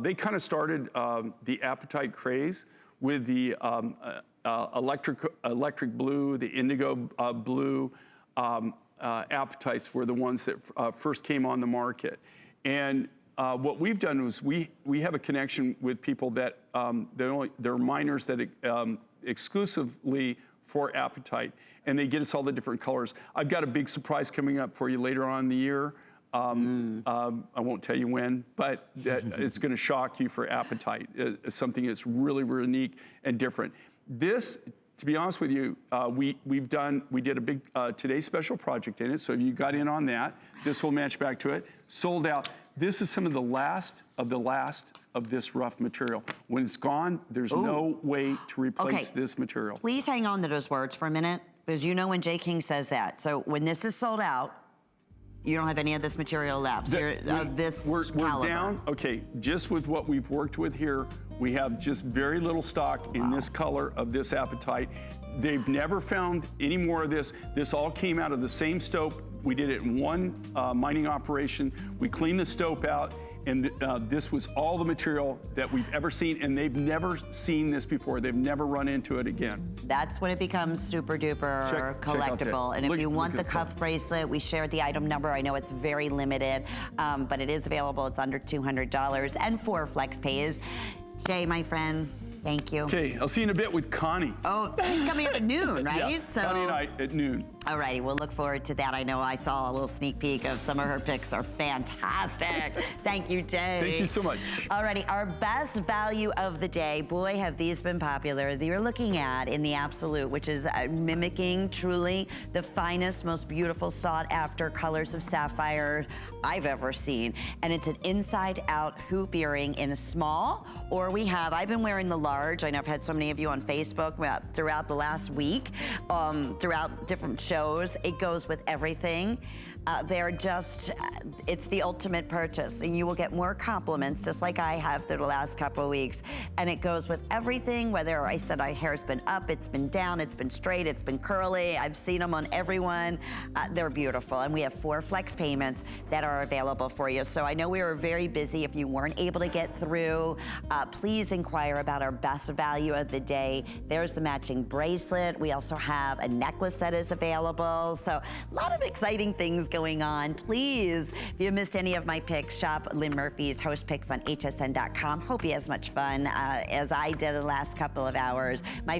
[SPEAKER 6] they kind of started the apatite craze with the electric blue, the indigo blue apatites were the ones that first came on the market. And what we've done is we have a connection with people that they're miners that exclusively for apatite, and they get us all the different colors. I've got a big surprise coming up for you later on in the year. I won't tell you when, but it's going to shock you for apatite. It's something that's really, really unique and different. This, to be honest with you, we did a big Today Special project in it, so if you got in on that, this will match back to it. Sold out. This is some of the last of this rough material. When it's gone, there's no way to replace this material.
[SPEAKER 1] Please hang on to those words for a minute, because you know when J. King says that. So when this is sold out, you don't have any of this material left. So
[SPEAKER 6] we're down. Okay, just with what we've worked with here, we have just very little stock in this color of this apatite. They've never found any more of this. This all came out of the same stope. We did it in one mining operation. We cleaned the stope out, and this was all the material that we've ever seen, and they've never seen this before. They've never run into it again.
[SPEAKER 1] That's when it becomes super duper collectible. And if you want the cuff bracelet, we shared the item number. I know it's very limited, but it is available. It's under $200 and 4 flex pays. Shay, my friend, thank you.
[SPEAKER 6] Okay, I'll see you in a bit with Connie.
[SPEAKER 1] Oh, he's coming up at noon, right?
[SPEAKER 6] Yeah,
[SPEAKER 1] So,
[SPEAKER 6] Connie and I at noon.
[SPEAKER 1] Alrighty, we'll look forward to that. I know I saw a little sneak peek of some of her picks are fantastic. Thank you, Jay.
[SPEAKER 6] Thank you so much.
[SPEAKER 1] Alrighty, our best value of the day. Boy, have these been popular. You're looking at in the absolute, which is mimicking truly the finest, most beautiful, sought after colors of sapphire I've ever seen. And it's an inside out hoop earring in a small, or I've been wearing the large. I know I've had so many of you on Facebook throughout the last week, throughout different shows. It goes with everything. It's the ultimate purchase, and you will get more compliments, just like I have through the last couple of weeks. And it goes with everything, whether I said my hair's been up, it's been down, it's been straight, it's been curly. I've seen them on everyone. They're beautiful, and we have 4 flex payments that are available for you. So I know we were very busy. If you weren't able to get through, please inquire about our best value of the day. There's the matching bracelet. We also have a necklace that is available. So a lot of exciting things going on. Please, if you missed any of my picks, shop Lynn Murphy's Host Picks on hsn.com. Hope you had as much fun as I did the last couple of hours. My